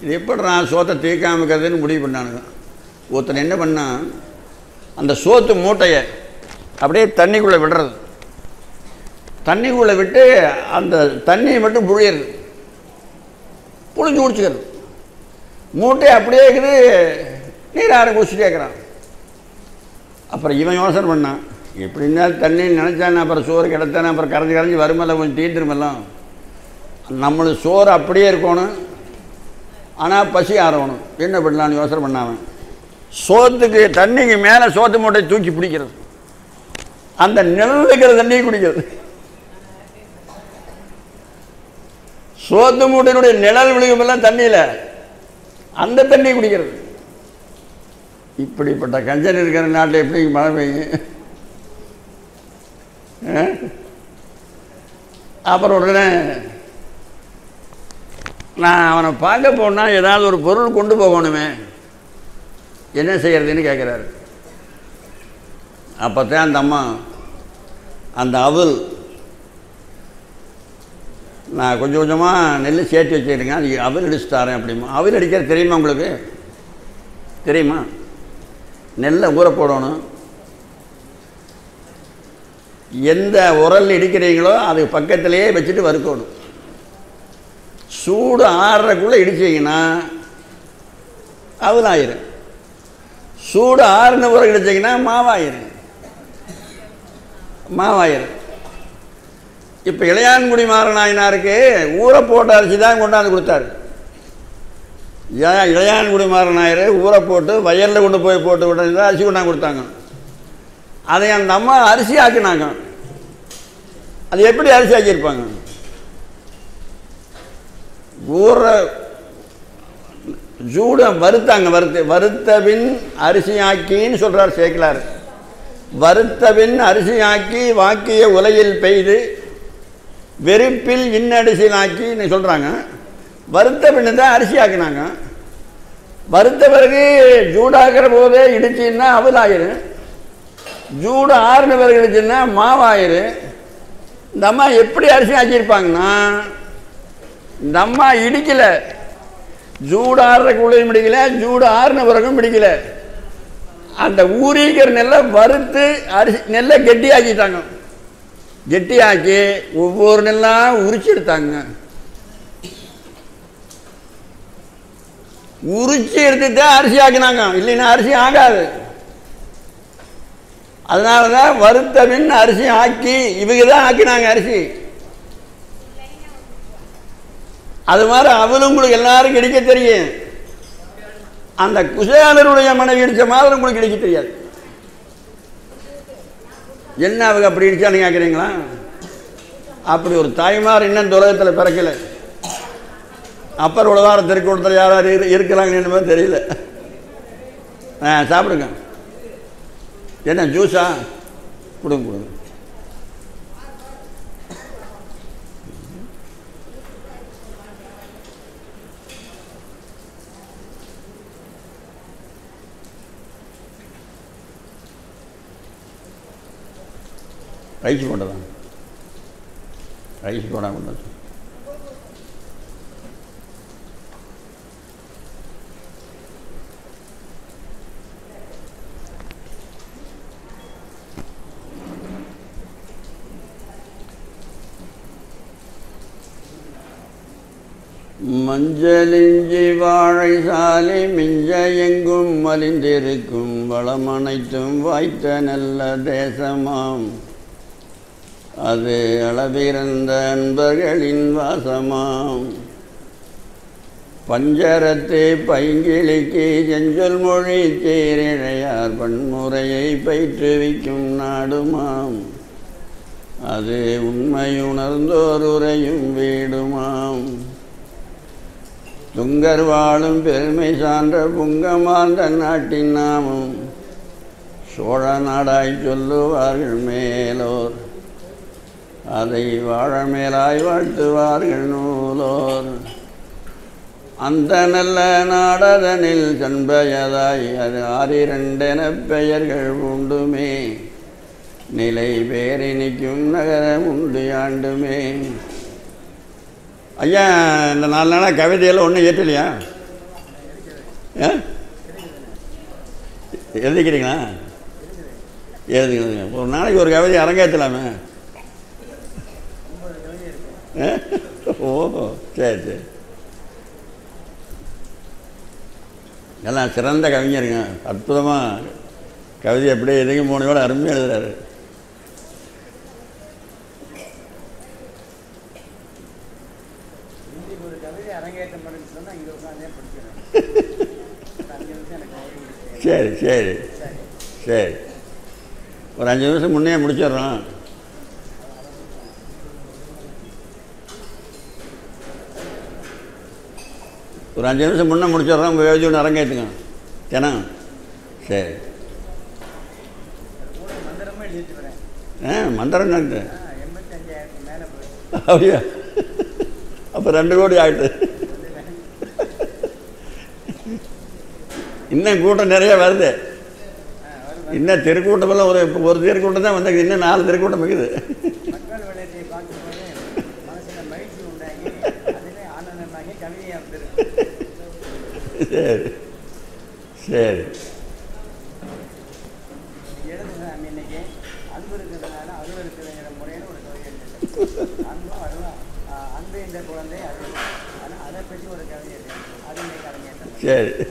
இது எப்படி நான் சோத்தை தீர்க்காமக்கிறதுன்னு முடிவு பண்ணானுங்க. ஒருத்தன் என்ன பண்ணான், அந்த சோத்து மூட்டையை அப்படியே தண்ணிக்குள்ளே விடுறது, தண்ணிக்குள்ளே விட்டு அந்த தண்ணியை மட்டும் புழியிறது, புழிஞ்சு குடிச்சுக்கிறது. மூட்டை அப்படியே இருக்குது, நீர் யாரை குடிச்சுட்டே இருக்கிறான். அப்புறம் இவன் யோசனை பண்ணான், எப்படின்னா தண்ணி நினச்சானே அப்புறம் சோறு கிடத்தானே அப்புறம் கரைஞ்சி வருமெல்லாம் கொஞ்சம் தீண்டுருமெல்லாம். நம்மளுக்கு சோறு அப்படியே இருக்கணும், ஆனால் பசி ஆறணும். என்ன பண்ணலான்னு யோசனை பண்ணாவன் சோத்துக்கு தண்ணிக்கு மேலே சோத்து மூட்டையை தூக்கி பிடிக்கிறது, அந்த நிழல் இருக்கிற தண்ணியை குடிக்கிறது. சோத்து மூட்டையினுடைய நிழல் விழுகுமெல்லாம் தண்ணியில் அந்த தண்ணியை குடிக்கிறது. இப்படிப்பட்ட கஞ்சன் இருக்கிற நாட்டில் எப்படி மழை பெய்யும்? அப்புறம் உடனே நான் அவனை பார்க்க போனால் ஏதாவது ஒரு பொருள் கொண்டு போகணுமே, என்ன செய்யறதுன்னு கேட்குறாரு. அப்போ தான் அந்த அம்மா அந்த அவல் நான் கொஞ்சம் கொஞ்சமாக நெல் சேர்த்து வச்சுருங்க, அது அவல் அடிச்சு தரேன் அப்படிமா. அவல் அடிக்கிறது தெரியுமா உங்களுக்கு? தெரியுமா? நெல்லை ஊற போடணும், எந்த உரல் இடிக்கிறீங்களோ அது பக்கத்திலேயே வச்சுட்டு வறுக்கணும். சூடு ஆறுறக்குள்ளே இடிச்சிங்கன்னா அவல் ஆயிரும். சூடு ஆறுன உரம் இடிச்சிங்கன்னா மாவாயிரும். இப்போ இளையான்குடி மாறனாயினாருக்கு ஊற போட்ட அரிசி தான் கொண்டாந்து கொடுத்தாரு. இளையான்குடி மாறனாயர் ஊற போட்டு வயலில் கொண்டு போய் போட்டு விட்டு தான் அரிசி கொண்டாந்து கொடுத்தாங்க. அதை அந்த அம்மா அரிசி ஆக்கினாங்க. அது எப்படி அரிசி ஆக்கியிருப்பாங்க? ஊற சூட வறுத்தாங்க, வறுத்தபின் அரிசி ஆக்கின்னு சொல்கிறார் சேக்கிலார். வறுத்தபின் அரிசி ஆக்கி வாக்கிய உலையில் பெய்து வெறுப்பில் இன்னடிசில் ஆக்கின்னு சொல்கிறாங்க. வறுத்த பின்னு தான் அரிசி ஆக்கினாங்க. வறுத்த பிறகு ஜூடாகிற போதே இடிச்சின்னா அவல் ஆயிரும், ஜூடு ஆறுன பிறகு இடிச்சுன்னா மாவாயிரும். இந்த அம்மா எப்படி அரிசி ஆக்கியிருப்பாங்கன்னா, இந்த அம்மா இடிக்கலை, ஜூடு ஆறுறக்குள்ளையும் பிடிக்கல, ஜூடு ஆறுன பிறகும் பிடிக்கல. அந்த ஊறிக்கிற நெல்லை வறுத்து அரிசி நெல்லை கெட்டியாக்கிட்டாங்க. கெட்டியாக்கி ஒவ்வொரு நெல்லாம் உரிச்சு எடுத்தாங்க. உரிச்சு எடுத்துட்டு அரிசி ஆக்கினாங்க, இல்லைன்னா அரிசி ஆகாது. அதனால தான் வறுத்த பின் அரிசி ஆக்கி இவங்க தான் ஆக்கினாங்க அரிசி. அது மாதிரி அவளும் உங்களுக்கு எல்லாரும் கிடைக்க தெரியும். அந்த குசேலருடைய மனைவி இடிச்ச மாதிரி உங்களுக்கு கிடைக்க தெரியாது. என்ன அவங்க அப்படி இடிச்சான்னு கேட்குறீங்களா? அப்படி ஒரு தாய்மார் இன்னும் இந்த உலகத்தில் பிறக்கலை. அப்பர் உலகார திருக்கூடத்தில் யாராவது இருக்கலாங்கன்னு தெரியல. சாப்பிடுங்க. என்ன ஜூஸா? கொடுங்க கொடுங்க. ரைஸ் போட்டதான், ரைஸ் போடாமல் கொண்டு மஞ்சளிஞ்சி வாழை சாலை மிஞ்ச எங்கும் மலிந்திருக்கும் வளமனைத்தும் வாய்த்த நல்ல தேசமாம், அது அளவிறந்த அன்பர்களின் வாசமாம். பஞ்சரத்து பைங்கிளிக்கு செஞ்சொல் மொழி தேரிழையார் பன்முறையை பயிற்றுவிக்கும் நாடுமாம், அது உண்மையுணர்ந்தோர் உரையும் வீடுமாம். துங்கர் வாழும் பெருமை சான்ற புங்கமார்ந்த நாட்டின் நாமும் சோழ நாடாய் சொல்லுவார்கள் மேலோர், அதை வாழ மேலாய் வாழ்த்துவார்கள் நூலோர். அந்த நல்ல நாடதனில் சண்பயதாய் அது 6 பெயர்கள் உண்டுமே, நிலை பேரினிக்கும் நகரம் உண்டு ஆண்டுமே. ஐயா, இந்த 4 நாளாக கவிதையெல்லாம் ஒன்றும் ஏற்றலையா? எழுதிக்கிறீங்களா? எழுதுங்க. ஒரு நாளைக்கு ஒரு கவிதை அரங்கேற்றலாமே. ஓ சரி சரி. எல்லாம் சிறந்த கவிஞருங்க, அற்புதமாக கவிதை அப்படியே எதுவும் 3 வேளை அருமையாக எழுதுறாரு. சரி சரி சரி, ஒரு 5 நிமிஷம் முன்னே முடிச்சிடுறோம். ஒரு 5 நிமிஷம் முன்னே முடிச்சிடுறோம். உங்கள் எழுதி ஒன்று அரங்கேற்றுங்க தினம். சரி. மந்திரம் அப்படியா? அப்போ 2 கோடி ஆகிட்டு. இன்னும் கூட்டம் நிறைய வருது. இன்னும் தெருக்கூட்டமெல்லாம் ஒரு தெருக்கூட்டம் தான் வந்தாங்க, இன்னும் 4 தெருக்கூட்டம் இருக்குது. சரி சரி. சரி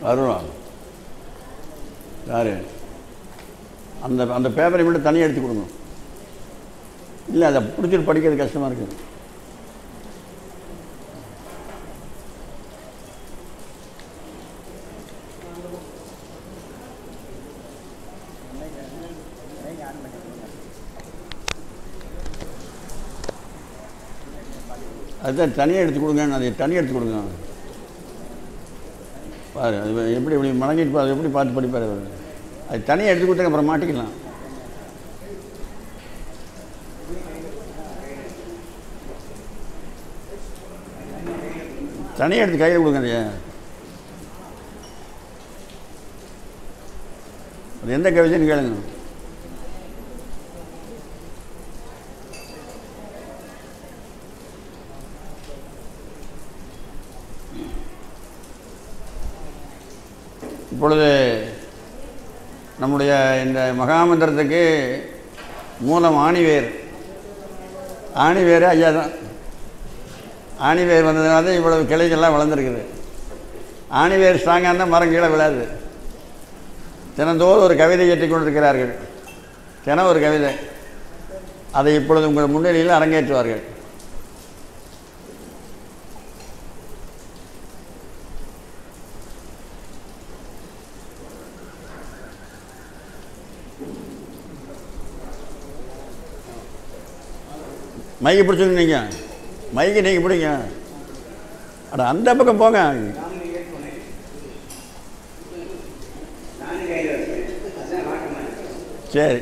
அருணா யார்? அந்த பேப்பரை மட்டும் தனியாக எடுத்து கொடுங்க. இல்லை, அதை பிடிச்சிட்டு படிக்கிறது கஷ்டமாக இருக்குது. அதுதான் தனியாக எடுத்து கொடுங்க. அதை தனியாக எடுத்து கொடுங்க. பாரு, அது எப்படி மடங்கிட்டு பாரு, எப்படி பார்த்து படிப்பார். அது தனியாக எடுத்து கொடுத்தாங்க, அப்புறம் மாட்டிக்கலாம். தனியாக எடுத்து கையில் கொடுங்க ஐயா. அது எந்த கவிதைன்னு கேளுங்க. இப்பொழுது நம்முடைய இந்த மகாமந்திரத்துக்கு மூலம் ஆணிவேர். ஆணிவேர் ஐயா தான். ஆணிவேர் வந்ததுனால தான் இவ்வளவு கிளைகள்லாம் வளர்ந்துருக்குது. ஆணிவேர் ஸ்ட்ராங்காக இருந்தால் மரம் கீழே விழாது. தினந்தோறும் ஒரு கவிதை ஏற்றி கொண்டிருக்கிறார்கள். தினம் ஒரு கவிதை. அதை இப்பொழுது உங்கள் முன்னிலையில் அரங்கேற்றுவார்கள். மைக்கு பிடிச்சிருங்க. நீங்கள் மைக்கு நீங்கள் பிடிங்க. அட அந்த பக்கம் போங்க. சரி.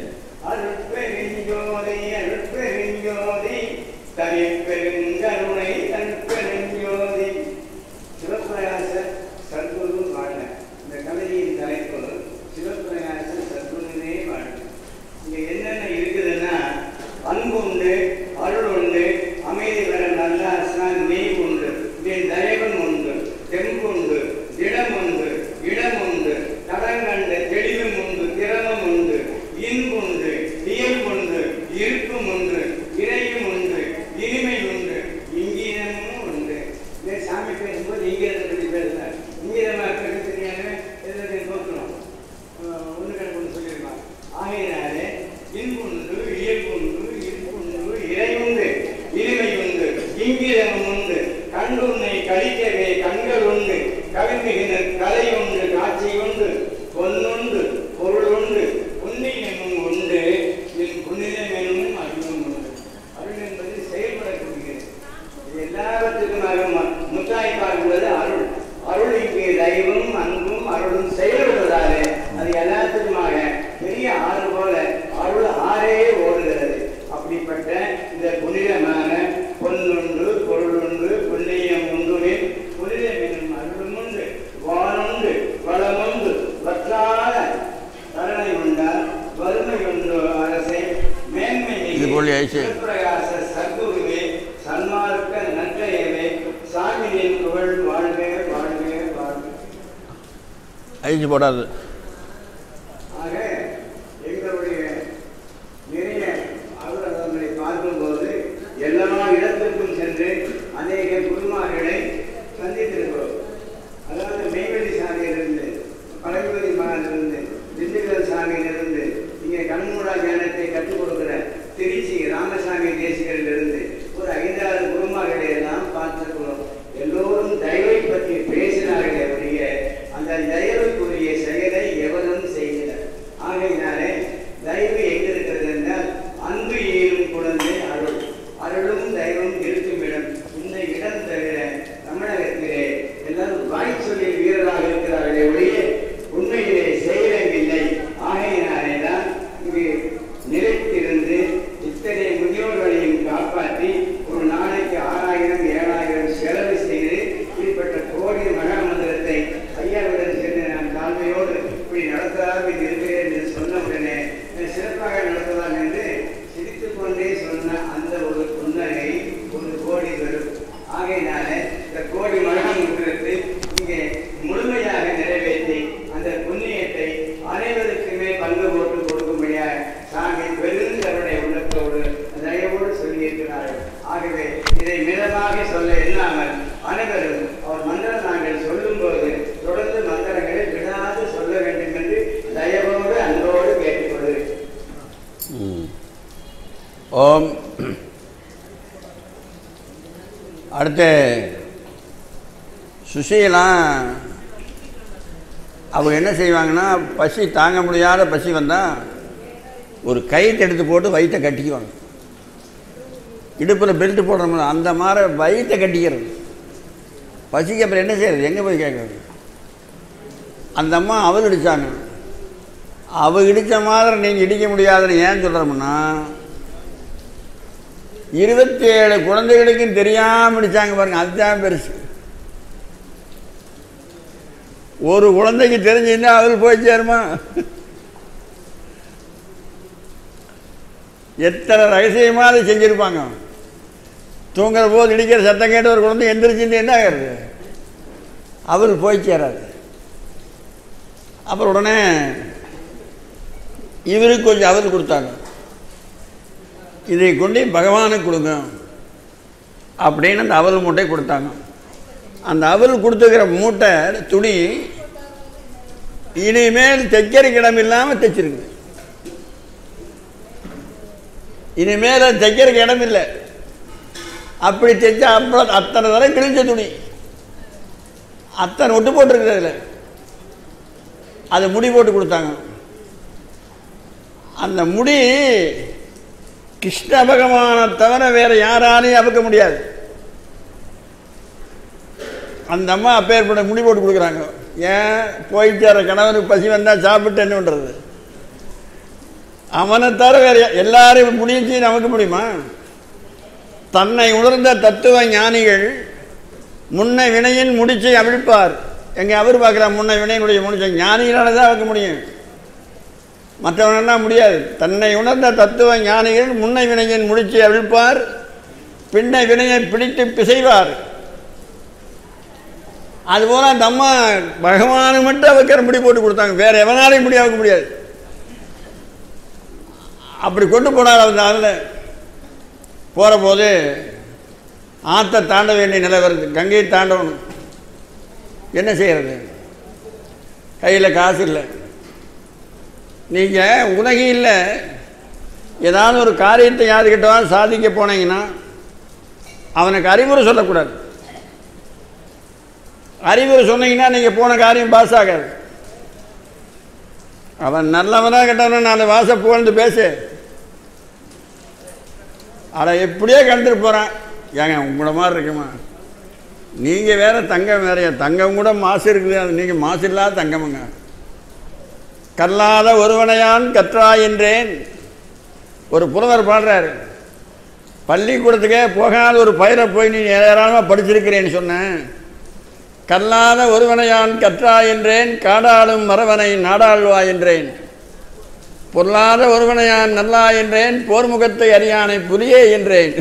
அழிஞ்சு போடாது. ஆக எங்களுடைய நிறைய அலுவலகங்களை பார்க்கும்போது எல்லா இடத்திற்கும் சென்று அநேக குருமார்களை சந்தித்திருக்கிறோம். அதாவது மெய்வெளி சாமியிலிருந்து, பழகுவதி மகானிலிருந்து, திண்டுக்கல் சாமியிலிருந்து, இங்கே கண்மூடா ஞானத்தை கற்றுக் கொடுக்கிற திருச்சி ராமசாமி தேசிகரிலிருந்து ஒரு 5-6 குருமார்களை எல்லாம் பார்த்திருக்கிறோம். எல்லோரும் தயவை பற்றி பேசினார்களே ஒழிய அந்த தயவுக்குரிய செயலை எவரும் செய்கிறார். ஆகையினாலே தயவு எங்க இருக்கிறது என்றால் அன்பு ஏறும் குழந்தை அருள். அருளும் தெய்வம் இருக்கும் இடம். இந்த இடம் தவிர தமிழகத்திலே எல்லாரும் வாய் சொல்லி வீரராக இருக்கிறார்களே ஒழிய உண்மையிலே செயலவில்லை. ஆகையினாலே தான் இங்கு நிலைத்திருந்து இத்தனை முதியோர்களையும் காப்பாற்றி ஒரு நாளைக்கு 6000-7000 செலவு செய்து இப்படிப்பட்ட கோடி மகாமந்திரத்தை ஐயாவுடன் சென்று நான் தாழ்மையோடு இப்படி நடத்தலாம் இருக்கிறேன் என்று சொன்ன உடனே சிறப்பாக நடத்தலாம் என்று சிரித்துக் கொண்டே சொன்ன அந்த ஒரு புன்னகை 1 கோடி வரும். ஆகையினால இந்த கோடி மகாமந்திரத்தை இங்கே முழுமையாக நிறைவேற்றி அந்த புண்ணியத்தை அனைவருக்குமே பங்கு போட்டு கொடுக்கும்படியாக சாமி பெருந்தவருடைய உள்ளத்தோடு தயவோடு சொல்லியிருக்கிறார்கள். ஆகவே இதை மிதமாக சொல்ல இல்லாமல் அனைவரும் அவர் மந்திரம் நாங்கள் சொல்லும்போது தொடர்ந்து மந்திரங்களை விடாது சொல்ல வேண்டும் என்று தயவோடு அன்போடு கேட்டுக்கொள்கிறேன். ஓம். அடுத்து சுசீலாம் அவங்க என்ன செய்வாங்கன்னா, பசி தாங்க முடியாத பசி வந்தால் ஒரு கயிற்று எடுத்து போட்டு வயிற்றை கட்டிக்குவாங்க. இடுப்பில் பெல்ட் போடுறோம்ல அந்த மாதிரி வயிற்றை கட்டிக்கிறது. பசிக்கு அப்புறம் என்ன செய்யறது? எங்கே போய் கேட்குறது? அந்த அம்மா அவள் இடித்தாங்க. அவள் இடித்த மாதிரி நீங்கள் இடிக்க முடியாதுன்னு ஏன் சொல்கிறோம்னா, 27 குழந்தைகளுக்கும் தெரியாமல் இடித்தாங்க பாருங்கள். அதுதான் பெருசு. ஒரு குழந்தைக்கு தெரிஞ்சுன்னா அவள் போய் சேருமா? எத்தனை ரகசியமாக அதை செஞ்சுருப்பாங்க. தூங்குற போது இடிக்கிற சத்தம் கேட்டு ஒரு குழந்தை எந்திரிச்சுன்னு என்ன ஆகிறது? அவள் போய் சேராது. அப்புறம் உடனே இவருக்கு கொஞ்சம் அவள் கொடுத்தாங்க. இதை கொண்டு பகவானுக்கு கொடுங்க அப்படின்னு அந்த அவல் மூட்டை கொடுத்தாங்க. அந்த அவல் கொடுத்துக்கிற மூட்டை துணி இனிமேல் தைக்கிறதுக்கு இடம் இல்லாமல் தைச்சிருக்கு. இனிமேல் தைக்கிறதுக்கு இடம் இல்லை. அப்படி தைச்சா அப்புறம் அத்தனை தரம் கிழிஞ்ச துணி, அத்தனை ஒட்டு போட்டிருக்கிறதுல அது முடி போட்டு கொடுத்தாங்க. அந்த முடி கிருஷ்ண பகவானை தவிர வேற யாராலையும் அவுக்க முடியாது. அந்த அம்மா அப்பேற்பட்ட முடி போட்டு கொடுக்குறாங்க. ஏன் போயிட்டார கணவனுக்கு பசி வந்தால் சாப்பிட்டு என்ன பண்ணுறது? அவனை தவிர வேற எல்லாரையும் முடிஞ்சு நமக்கு முடியுமா? தன்னை உணர்ந்த தத்துவ ஞானிகள் முன்னை வினையின் முடிச்சை அவிழ்ப்பார். எங்கே அவர் பார்க்குறான் முன்னை வினையினுடைய முடிச்சை ஞானிகளால் தான் வைக்க முடியும், மற்றவனா முடியாது. தன்னை உணர்ந்த தத்துவ ஞானிகள் முன்னை வினையின் முடிச்சை அவிழ்ப்பார், பின்னை வினையை பிடித்து பிசைவார். அதுபோல் அந்த அம்மா பகவானு மட்டும் வைக்கிற முடி போட்டு கொடுத்தாங்க, வேற எவனாலையும் முடி வைக்க முடியாது. அப்படி கொண்டு போனார். அந்த நாளில் போகிற போது ஆற்றை தாண்ட வேண்டிய நிலை வருது. கங்கையை தாண்டணும். என்ன செய்கிறது? கையில் காசு இல்லை. நீங்கள் உலகில் ஏதாவது ஒரு காரியத்தை யாருக்கிட்டவாது சாதிக்க போனீங்கன்னா அவனுக்கு அறிவுரை சொல்லக்கூடாது. அறிவுரை சொன்னீங்கன்னா நீங்கள் போன காரியம் பாஸ் ஆகாது. அவன் நல்லவனாக கெட்டவனா 4 வாச புகழ்ந்து பேசு. அதை எப்படியே கண்டுட்டு போகிறான். ஏங்க உங்கள மாதிரி இருக்குமா? நீங்கள் வேறு தங்கம் வேறையா? தங்கம் கூட மாசு இருக்குது, அது நீங்கள் மாசு இல்லாத தங்கமுங்க. கல்லாத ஒருவனையான் கற்றா என்றேன். ஒரு புலவர் பாடுறாரு, பள்ளிக்கூடத்துக்கே போகாத ஒரு பயிரை போய் நீ ஏராளமாக படிச்சிருக்கிறேன்னு சொன்னேன். கல்லாத ஒருவனையான் கற்றா என்றேன், காடாளும் மரவனை நாடாள்வா என்றேன். பொருளாத ஒருவனையான் நல்லா என்றேன், போர்முகத்தை அறியானை புலியே என்றேன்.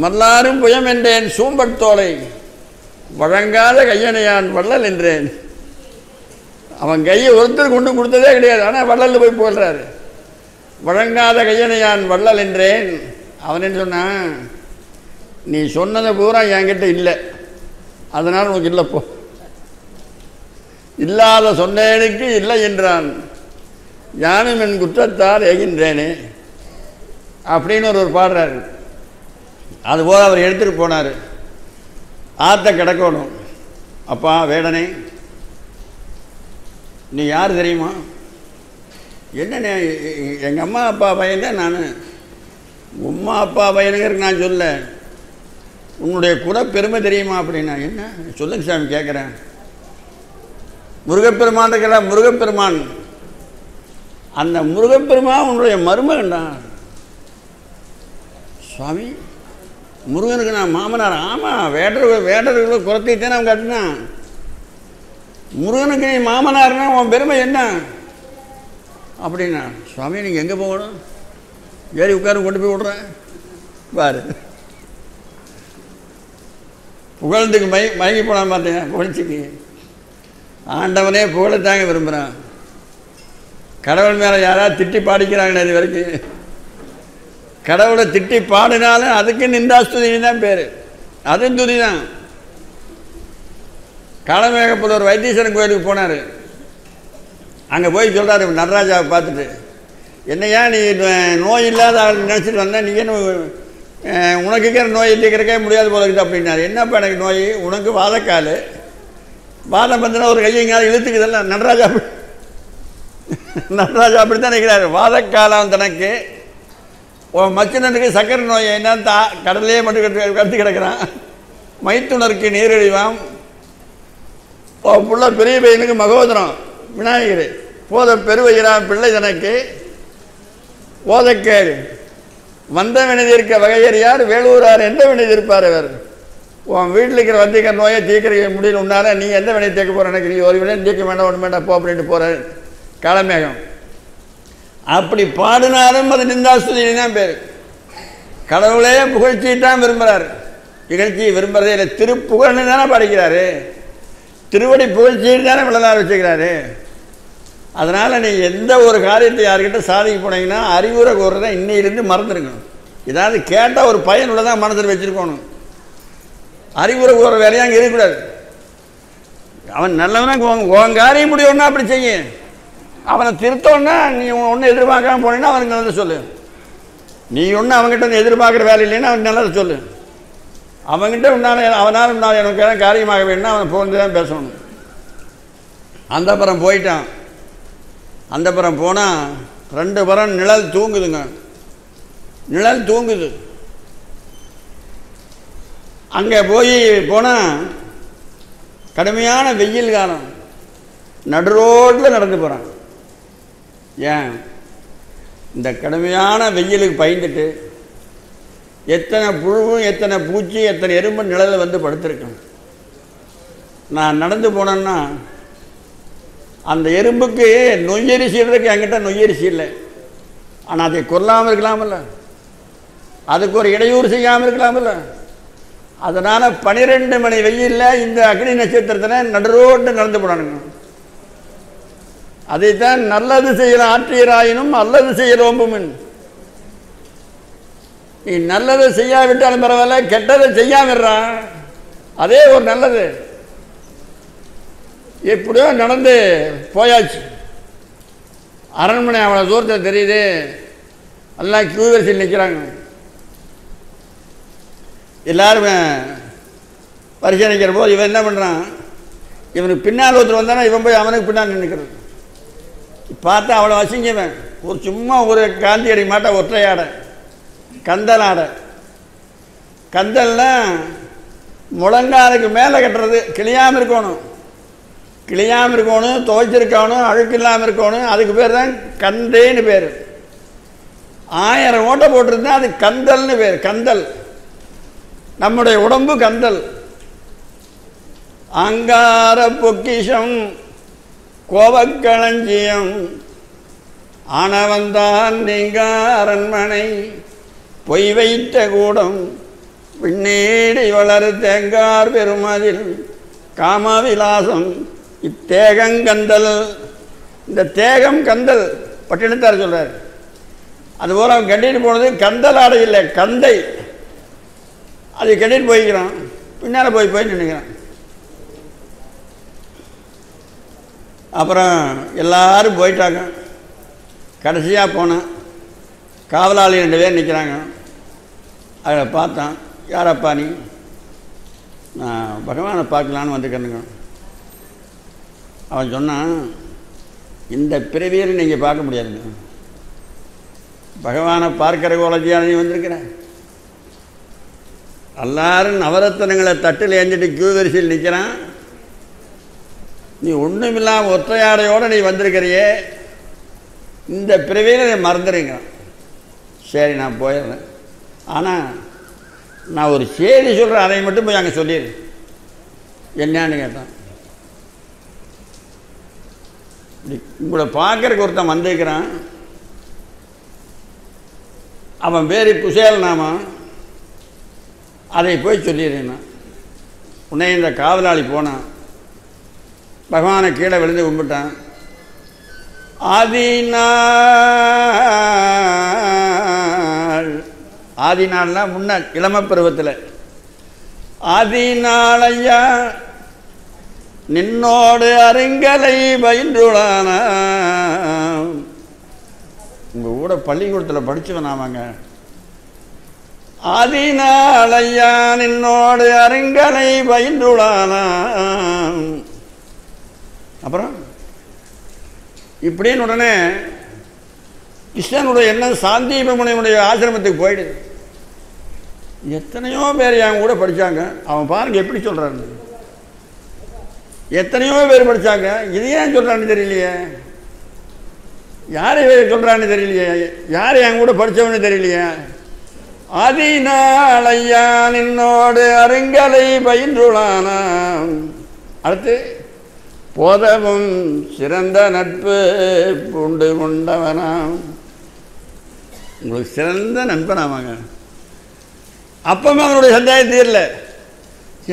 மல்லாரும் புயம் என்றேன் சூம்பட்டோலை, வழங்காத கையனையான் வள்ளல் என்றேன். அவன் கையை ஒருத்தர் கொண்டு கொடுத்ததே கிடையாது, ஆனால் வள்ளல் போய் போடுறாரு. வழங்காத கையனையான் வள்ளல் என்றேன். அவன் என்ன சொன்னான்? நீ சொன்னதை பூரா என்கிட்ட இல்லை, அதனால் உனக்கு இல்லைப்போ. இல்லாத சொன்னேனுக்கு இல்லை என்றான், யானும் என் குற்றத்தால் ஏகின்றேனே அப்படின்னு ஒரு பாடுறாரு. அதுபோல் அவர் எடுத்துகிட்டு போனார். ஆற்ற கிடக்கணும். அப்பா வேடனே, நீ யார் தெரியுமா? என்ன? எங்கள் அம்மா அப்பா பையன் நான். உம்மா அப்பா பையனுங்கிறதுக்கு நான் சொல்ல, உன்னுடைய குல பெருமை தெரியுமா அப்படின்னா. என்ன சொல்லுங்க சாமி கேட்குறேன். முருகப்பெருமான் இருக்கிற முருகப்பெருமான், அந்த முருகப்பெருமான் உன்னுடைய மருமகன்டா. சுவாமி, முருகனுக்கு நான் மாமனார். ஆமாம், வேடர்களை குறைத்திட்டேன்னு அவன் கட்டினான். முருகனுக்கு நீ மாமனார்னா உன் பெருமை என்ன அப்படின்னா. சுவாமி நீங்கள் எங்கே போகணும்? ஏறி உட்கார கொண்டு போய் விட்றேன் பாரு. புகழ்ந்துக்கு மயங்கி போனான் பார்த்தீங்க. புகழ்ச்சிக்கு ஆண்டவனே புகழத்தாங்க விரும்புகிறான். கடவுள் மேலே யாராவது திட்டி பாடிக்கிறாங்களே இது வரைக்கும்? கடவுளை திட்டி பாடினாலும் அதுக்கு நிந்தாஸ்துதின்னு தான் பேர். அதுவும் துதி தான். காலமேகப்பட ஒரு வைத்தீஸ்வரன் கோயிலுக்கு போனார். அங்கே போய் சொல்கிறார் நடராஜாவை பார்த்துட்டு, என்னையா நீ நோய் இல்லாத ஆள் நினச்சிட்டு வந்தேன், நீங்கள் உனக்கு இருக்கிற நோய் தீர்க்கறக்கே முடியாது போல இருக்குது அப்படின்னாரு. என்னப்பா எனக்கு நோய்? உனக்கு வாதக்கால், வாதம் பார்த்தீங்கன்னா ஒரு கையங்கால இழுத்துக்குதெல்லாம். நடராஜா அப்படி தான் நினைக்கிறாரு. வாதக்காலம் தனக்கு, உன் மச்சினனுக்கு சக்கரை நோய் என்னன்னு கடலையே மட்டும் கருத்து கிடக்கிறான். மைத்துனருக்கு நீரிழிவாம், புள்ள பெரிய பையனுக்கு மகோதரம் விநாயகர், போத பெருவயிராம் பிள்ளை தனக்கு ஓதக்கேடு, வந்த வினைதிருக்க வகையறியார் வேலூரார் எந்த வினைதிருப்பார் அவர். உன் வீட்டில் இருக்கிற வந்திக்கிற நோயை தீர்க்கிற முடியல உன்னால நீ எந்த வினையை தீர்க்க போகிற எனக்கு நீ ஒரு வினையும் தீர்க்க வேண்டாம் ஒன்று வேண்டாம் போ அப்படின்ட்டு போகிற காலமேகம். அப்படி பாடினாலும் அது நிந்தாஸ்துதி தான் பேர். கடவுளே புகழ்ச்சியை தான் விரும்புகிறார், இகழ்ச்சியை விரும்புறதே இல்லை. திருப்புகழ்னு தானே படிக்கிறாரு, திருவடி புகழ்ச்சியை தானே விளநாள் வச்சுக்கிறாரு. அதனால் நீ எந்த ஒரு காரியத்தை யார்கிட்ட சாதிக்க போனீங்கன்னா அறிவுரை கூறுறதை இன்னையிலேருந்து மறந்துருக்கணும். ஏதாவது கேட்டால் ஒரு பயனுள்ளதாக மனசில் வச்சுருக்கணும். அறிவுரை கூற வேலையாக அங்கே இருக்கக்கூடாது. அவன் நல்லவனா உன் காரியம் முடியும்னா அப்படி செய்ய, அவனை திருத்தோன்னா நீ ஒன்றும் எதிர்பார்க்காம போனீங்கன்னா அவனுக்கு நல்லதை சொல்லு. நீ ஒன்றும் அவங்ககிட்ட எதிர்பார்க்குற வேலை இல்லைன்னா அவனுக்கு நல்லதை சொல்லு. அவங்ககிட்ட அவனால் உன்னால் எனக்கு காரியமாக வேணும்னா அவனை போந்து தான் பேசணும். அந்த புறம் போயிட்டான். அந்த புறம் போனால் 2 புறம் நிழல் தூங்குதுங்க, நிழல் தூங்குது. அங்கே போனால் கடுமையான வெயில் காலம், நடு ரோட்டில் நடந்து போகிறான். ஏன் இந்த கடுமையான வெயிலுக்கு பயந்துட்டு எத்தனை புழுவும் எத்தனை பூச்சி எத்தனை எறும்பு நிழலில் வந்து படுத்திருக்கேன். நான் நடந்து போனேன்னா அந்த எறும்புக்கு நொய்யரிசி இருக்கு, என்கிட்ட நொய்யரிசி இல்லை. ஆனால் அதை கொல்லாமல் இருக்கலாமில்ல, அதுக்கு ஒரு இடையூறு செய்யாமல் இருக்கலாமில்ல. அதனால் 12 மணி வெயிலில் இந்த அக்னி நட்சத்திரத்தில் நடுரோட்டு நடந்து போனானுங்க. அதைத்தான் நல்லது செய்யல ஆற்றியராயினும் அல்லது செய்யலோம்புமின். நீ நல்லதை செய்யாவிட்டாலும் பரவாயில்ல, கெட்டதை செய்யாமறான், அதே ஒரு நல்லது. எப்படியோ நடந்து போயாச்சு. அரண்மனை அவ்வளோ தூரத்தில் தெரியுது. எல்லாம் கியூ வரிசையில் நிற்கிறாங்க. எல்லாருமே பரிசை நிற்கிற போது இவன் என்ன பண்ணுறான், இவனுக்கு பின்னால் ஒருத்தர் வந்தானா இவன் போய் அவனுக்கு பின்னால் நின்றுக்கிறது. பார்த்தா அவ்வளோ வசிங்கவன். ஒரு சும்மா ஒரு காந்தி அடி மாட்டா ஒற்றை ஆடை, கந்தல் ஆடை. கந்தல்னா முழங்காலுக்கு மேலே கட்டுறது, கிளியாமல் இருக்கணும், கிளியாமல் இருக்கணும், துவைச்சிருக்கணும், அழுக்கு இல்லாமல் இருக்கணும். அதுக்கு பேர் தான் கந்தேன்னு பேர். 1000 ஓட்டை போட்டிருந்தா அது கந்தல்னு பேர். கந்தல் நம்முடைய உடம்பு கந்தல். அங்கார பொக்கிஷம் கோபக்களஞ்சியம் ஆனவந்தான் நீங்க அரண்மனை பொய் வைத்த கூடம் விண்ணீடி வளரு தேங்கார் பெருமதில் காமவிலாசம் இத்தேகங்கந்தல். இந்த தேகம் கந்தல் பட்டினத்தார் சொல்கிறார். அதுபோல் அவன் கட்டிட்டு போனது கந்தல் ஆடை இல்லை, கந்தை. அது கட்டிட்டு போய்க்கிறான், பின்னால் போய் நின்றுக்கிறான். அப்புறம் எல்லாரும் போயிட்டாங்க. கடைசியாக போனான். காவலாளி 2 பேர் நிற்கிறாங்க. அதை பார்த்தான். யாரப்பா நீ? நான் பகவானை பார்க்கலான்னு வந்துக்கிறேனுங்க. அவன் சொன்னான், இந்த பிறவியில் நீங்கள் பார்க்க முடியாதுங்க, பகவானை பார்க்கிற கோலத்தியால் நீ வந்திருக்கிற. எல்லாரும் நவரத்தனங்களை தட்டில் ஏஞ்சிட்டு கியூ வரிசையில் நிற்கிறான். நீ ஒன்றும் இல்லாமல் ஒற்றையாடையோடு நீ வந்திருக்கிறியே, இந்த பிறவியில் நீ மறந்துடுங்க. சரி நான் போயிடுறேன், ஆனால் நான் ஒரு செய்தி சொல்கிறேன், அதை மட்டும் போய் அங்கே சொல்லிடு. என்னான்னு கேட்டான். உங்களை பார்க்கறக்கு ஒருத்தன் வந்திருக்கிறான். அவன் பேர் குசேல் நாமம். அதை போய் சொல்லிடுறேன். உன்னை இந்த காவலாளி போனான். பகவானை கீழே விழுந்து கும்பிட்டான். ஆதிநாள்னா முன்ன இளம பருவத்தில். ஆதிநாளையா நின்னோடு அருங்கலை பயின்றுளான. உங்கள் கூட பள்ளிக்கூடத்தில் படித்தவன் ஆமாங்க. ஆதிநாளையா நின்னோடு அருங்கலை பயின்றுளான. அப்புறம் இப்படின்னு உடனே கிருஷ்ணனுடைய எண்ணம் சாந்தீபமுனையுடைய ஆசிரமத்துக்கு போயிடுது. எத்தனையோ பேர் என் கூட படித்தாங்க. அவன் பாருங்க எப்படி சொல்கிறான்னு. எத்தனையோ பேர் படித்தாங்க. இது ஏன் சொல்கிறான்னு தெரியலையே, யார் சொல்கிறான்னு தெரியலையே, யார் என் கூட படித்தவன்னு தெரியலையே. ஆதிநாள் ஐயா நின்னோடு அருங்கலை பயின்றுளானாம். அடுத்து போதவும் சிறந்த நட்பு பூண்டு கொண்டவனாம். உங்களுக்கு சிறந்த நண்பனாமாங்க. அப்பவுமே அவனுடைய சந்தேகம் தீரல.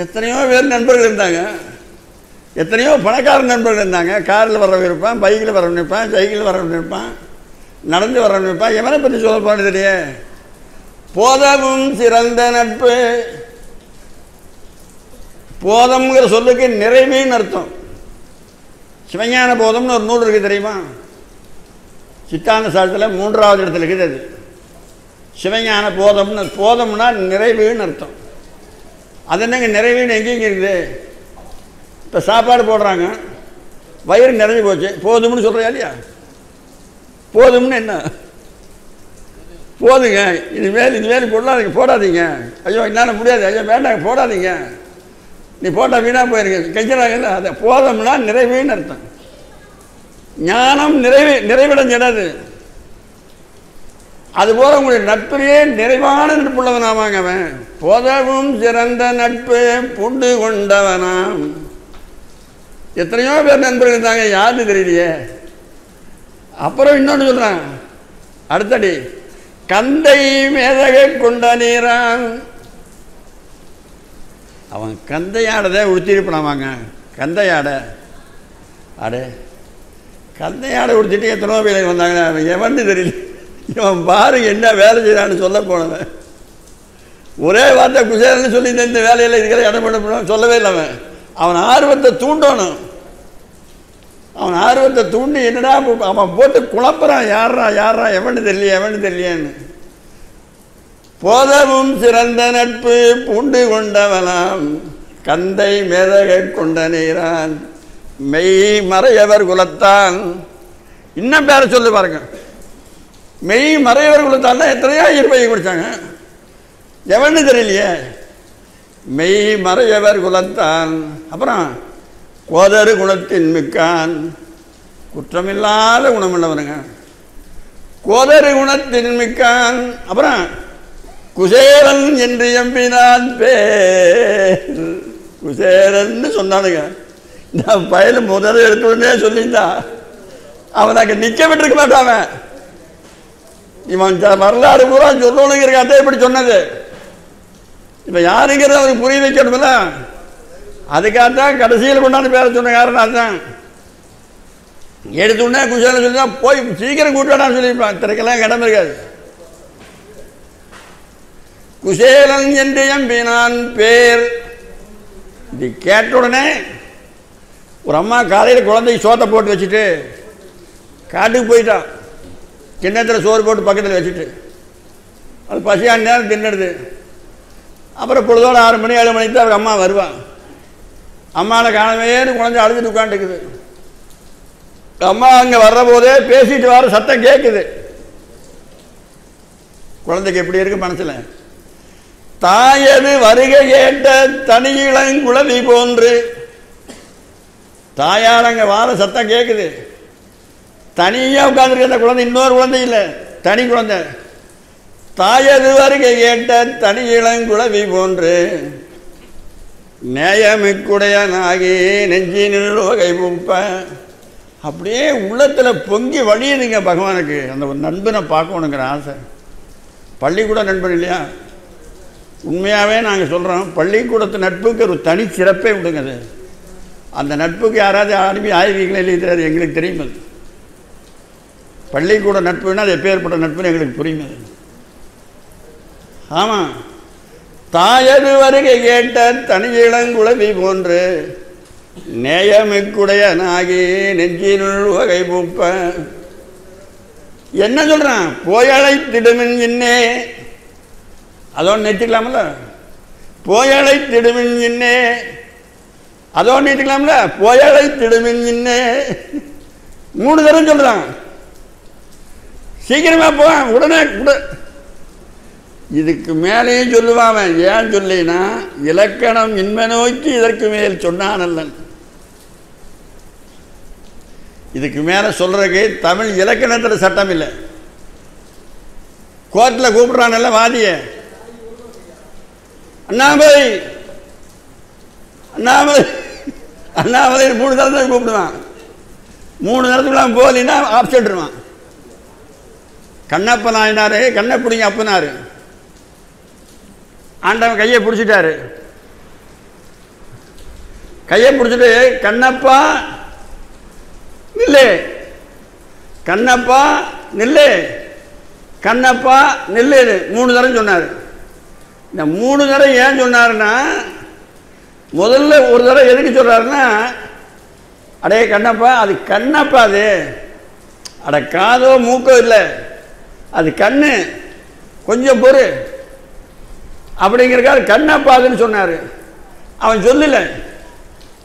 எத்தனையோ பேர் நண்பர்கள் இருந்தாங்க, எத்தனையோ பணக்கார நண்பர்கள் இருந்தாங்க. காரில் வரவன் இருப்பான், பைக்கில் வரவன் இருப்பான், சைக்கிளில் வரவன் இருப்பான், நடந்து வரவன் இருப்பான். எவனை பற்றி சொல்ல போனது இல்லையே. போதவும் சிறந்த நட்பு. போதம்ங்கிற சொல்லுக்கு நிறைவுன்னு அர்த்தம். சிவஞான போதம்னு ஒரு நூல் இருக்குது தெரியுமா? சித்தாந்த சாஸ்திரத்தில் 3வது இடத்துல இருக்குது. அது சிவஞான போதம்னு. போதம்னா நிறைவுன்னு அர்த்தம். அது என்னங்க நிறைவுன்னு எங்கேயும் இருக்குது? இப்போ சாப்பாடு போடுறாங்க, வயிறு நிறைஞ்சு போச்சு, போதும்னு சொல்கிறியா இல்லையா? போதும்னு என்ன? போதுங்க, இனிமேல் போடாதீங்க. ஐயோ என்னால் முடியாது, ஐயோ வேண்டாங்க போடாதீங்க, நீ போட்டால் வீணாக போயிருங்க கெஞ்சுறாங்கல்ல. அதை போதம்னா நிறைவுன்னு அர்த்தம். ஞானம் நிறைவிடஞ்சிடாது. அதுபோல உங்களுடைய நட்பிலேயே நிறைவான நட்புள்ளவனாமாங்க அவன். போதவும் சிறந்த நட்பு பூண்டு கொண்டவனாம். எத்தனையோ பேர் நண்பர்கள் இருந்தாங்க, யாருன்னு தெரியலையே. அப்புறம் இன்னொன்று சொல்கிறான் அடுத்தடி, கந்தை மேதகை கொண்ட நீரான். அவன் கந்தையாடதை உடுத்திருப்பானாமாங்க. கந்தையாடை கந்தையாடை உடுத்திட்டு எத்தனோ பேர் வந்தாங்க. அவன் எவன்னு தெரியல. இவன் பாரு என்ன வேலை செய்யறான்னு சொல்ல போனவன். ஒரே வார்த்தை குசேரன்னு சொல்லி இந்த வேலையில் இருக்கிற இடம் பண்ண சொல்லவே இல்லை. அவன் ஆர்வத்தை தூண்டணும். அவன் ஆர்வத்தை தூண்டி என்னடா அவன் போட்டு குழப்பறான். யாரா எவனு தெரியலையேன்னு. போதவும் சிறந்த நட்பு பூண்டு கொண்டவனாம். கந்தை மேதகை கொண்ட நீரான். மெய் மறையவர் குலத்தான். இன்னும் பேர சொல்லு பாருங்க. மெய் மறையவர் குலத்தான் எத்தனையோ இருப்பை குடிச்சாங்க, எவன்னு தெரியலையே. மெய் மறையவர் குலத்தான். அப்புறம் கோதரு குணத்தின் மிக்கான். குற்றமில்லாத குணமுள்ளவனுங்க. கோதரு குணத்தின் மிக்கான். அப்புறம் குசேரன் என்று எம்பினான் பேர். குசேரன்னு சொன்னானுங்க. இந்த பயல முதல்ல எடுத்துடனே சொல்லியிருந்தா அவன் அங்கே நிற்க விட்டுருக்க மாட்டான். இவன் வரலாறு பூரா சொல்லணுங்கிற கதை எப்படி சொன்னது? இப்போ யாருங்கிறத அவருக்கு புரிய வைக்கணும்ல. அதுக்காகத்தான் கடைசியில் கொண்டாந்து பேர சொன்ன காரணம் அதுதான். எடுத்துடனே குசேரன் சொல்லி தான் போய் சீக்கிரம் கூட்டான்னு சொல்லியிருப்பான். திரைக்கெல்லாம் இடம் இருக்காது. குசேலன் என்று எம்பினான் பேர். இது கேட்ட உடனே ஒரு அம்மா காலையில் குழந்தைக்கு சோத்தை போட்டு வச்சுட்டு காட்டுக்கு போயிட்டான். கிண்ணத்தில் சோறு போட்டு பக்கத்தில் வச்சுட்டு அது பசியான நேரம் தின்னுடுது. அப்புறம் பொழுதோட 6 மணி 7 மணிக்கு தான் அவர் அம்மா வருவான். அம்மாவில் காணவேன்னு குழந்தை அழுதுட்டு உட்காந்துக்குது. அம்மா அங்கே வர்ற போதே பேசிட்டு வர சத்தம் கேட்குது. குழந்தைக்கு எப்படி இருக்கு மனசில்? தாயது வருகை கேட்ட தனியிளங்குழவி போன்று. தாயார் அங்கே வார சத்தம் கேட்குது. தனியாக உட்காந்துருக்க அந்த குழந்தை, இன்னொரு குழந்தை இல்லை, தனி குழந்தை. தாயது வருகை கேட்ட தனி இளங்குழவி போன்று நேயமிக்குடையனாகி நெஞ்சினில் வகை பூப்ப. அப்படியே உள்ளத்தில் பொங்கி வழியுதுங்க பகவானுக்கு. அந்த ஒரு நண்பனை பார்க்கணுங்கிற ஆசை. பள்ளிக்கூட நண்பன் இல்லையா? உண்மையாகவே நாங்கள் சொல்கிறோம், பள்ளிக்கூடத்து நட்புக்கு ஒரு தனி சிறப்பே விடுங்க. அந்த நட்புக்கு யாராவது அனுப்பி ஆய்வீங்களே இல்லையா எங்களுக்கு தெரியும். அது பள்ளிக்கூட நட்புன்னா அது எப்பேற்பட்ட நட்புன்னு எங்களுக்கு புரியுங்க. ஆமாம், தாயது வருகை கேட்ட தனி இளங்குழவி போன்று நேயமிக்குடையனாகி நெஞ்சினுள் வகை பூப்ப. என்ன சொல்கிறான்? போயழைத்திடுமின் இன்னே. அதோடு நிறுத்திக்கலாம்ல. போயழைத்திடுமின் இன்னே, அதோடு நிறுத்திக்கலாம்ல. போயழைத்திடுமின் இன்னே 3 தரம் சொல்கிறான். சீக்கிரமா போவான், உடனே இதுக்கு மேலேயும் சொல்லுவான். ஏன் சொல்லினா, இலக்கணம் இன்மை நோக்கி இதற்கு மேல் சொன்னானல்லன். இதுக்கு மேலே சொல்றதுக்கு தமிழ் இலக்கணத்தில் சட்டம் இல்லை. கோர்ட்டில் கூப்பிட்றானல்ல வாதிய, அண்ணாமலை அண்ணாமலை அண்ணாமலை 3 தடவை கூப்பிடுவான். 3 தடவைக்குள்ள போகலின்னா ஆப்சென்ட்ருவான். கண்ணப்ப நாயனார் கண்ணை பிடிங்க அப்பனார். ஆண்டவன் கையை பிடிச்சிட்டாரு. கையை பிடிச்சிட்டு கண்ணப்பா நில்லு, கண்ணப்பா நில்லு, கண்ணப்பா நில்லு 3 தடவை சொன்னார். இந்த 3 தடவை ஏன் சொன்னாருன்னா, முதல்ல ஒரு தடவை எதுக்கு சொல்கிறாருன்னா, அடே கண்ணப்பா அது கண்ணப்பா, அது அட காதோ மூக்கோ இல்லை, அது கண்ணு, கொஞ்சம் பொறு அப்படிங்கிறக்காரு கண்ணப்பாதுன்னு சொன்னார். அவன் சொல்லல,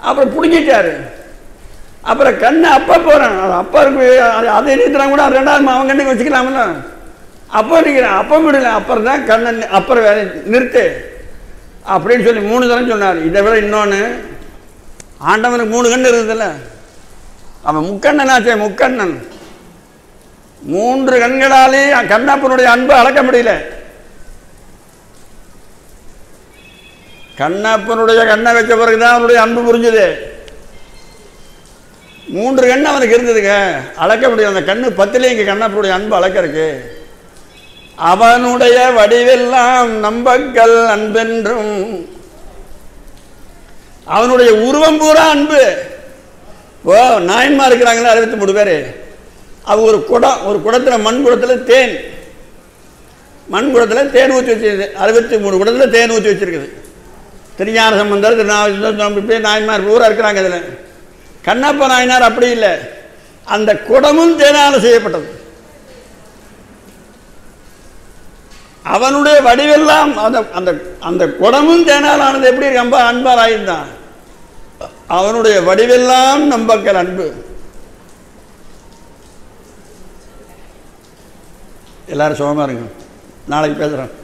அப்புறம் பிடிக்கிட்டாரு. அப்புறம் கண்ணை அப்பா போகிறான். அப்பா இருக்கு அதை நீட்டுறாங்க கூட 2வது அவன் கண்ணுக்கு வச்சுக்கலாம்ல. அப்போ நிற்கிறேன், அப்போ விடல, அப்புறம் தான் கண்ணை அப்புறம் வேலை நிறுத்து அப்படின்னு சொல்லி 3 தடவை சொன்னார். இதை விட இன்னொன்று, ஆண்டவனுக்கு 3 கண்ணு இருந்ததில்ல, அவன் முக்கண்ணனாச்சே, முக்கண்ணன். 3 கண்களாலே கண்ணப்பனுடைய அன்பை அளக்க முடியல. கண்ணப்பனுடைய கண்ணை வச்ச பிறகுதான் அவனுடைய அன்பு புரிஞ்சுது. 3 கண்ணு அவனுக்கு இருந்ததுங்க, அளக்க முடியும். அந்த கண்ணு 10லே இங்கே கண்ணப்பனுடைய அன்பு அளக்கிறதுக்கு. அவனுடைய வடிவெல்லாம் நம்பக்கல் அன்பென்றும், அவனுடைய உருவம் பூரா அன்பு. ஓ நாயன்மா இருக்கிறாங்களே 63 பேர், அது ஒரு குடம், ஒரு குடத்தில் மண் குடத்தில் தேன், மண் குடத்தில் தேன் ஊற்றி வச்சிருக்குது. 63 குடத்தில் தேன் ஊற்றி வச்சிருக்குது. திருஞான சம்பந்தர், திருநாவுக்கரசர், நாயன்மார் பூரா இருக்கிறாங்க. இதில் கண்ணப்ப நாயனார் அப்படி இல்லை, அந்த குடமும் தேனால் செய்யப்பட்டது. அவனுடைய வடிவெல்லாம் அந்த அந்த குடமும் தேனால் ஆனது. எப்படி ரொம்ப அன்பால் ஆயிருந்தான். அவனுடைய வடிவெல்லாம் நம்பக்கல் அன்பு. எல்லாரும் சுகமாக இருங்க. நாளைக்கு பேசுகிறேன்.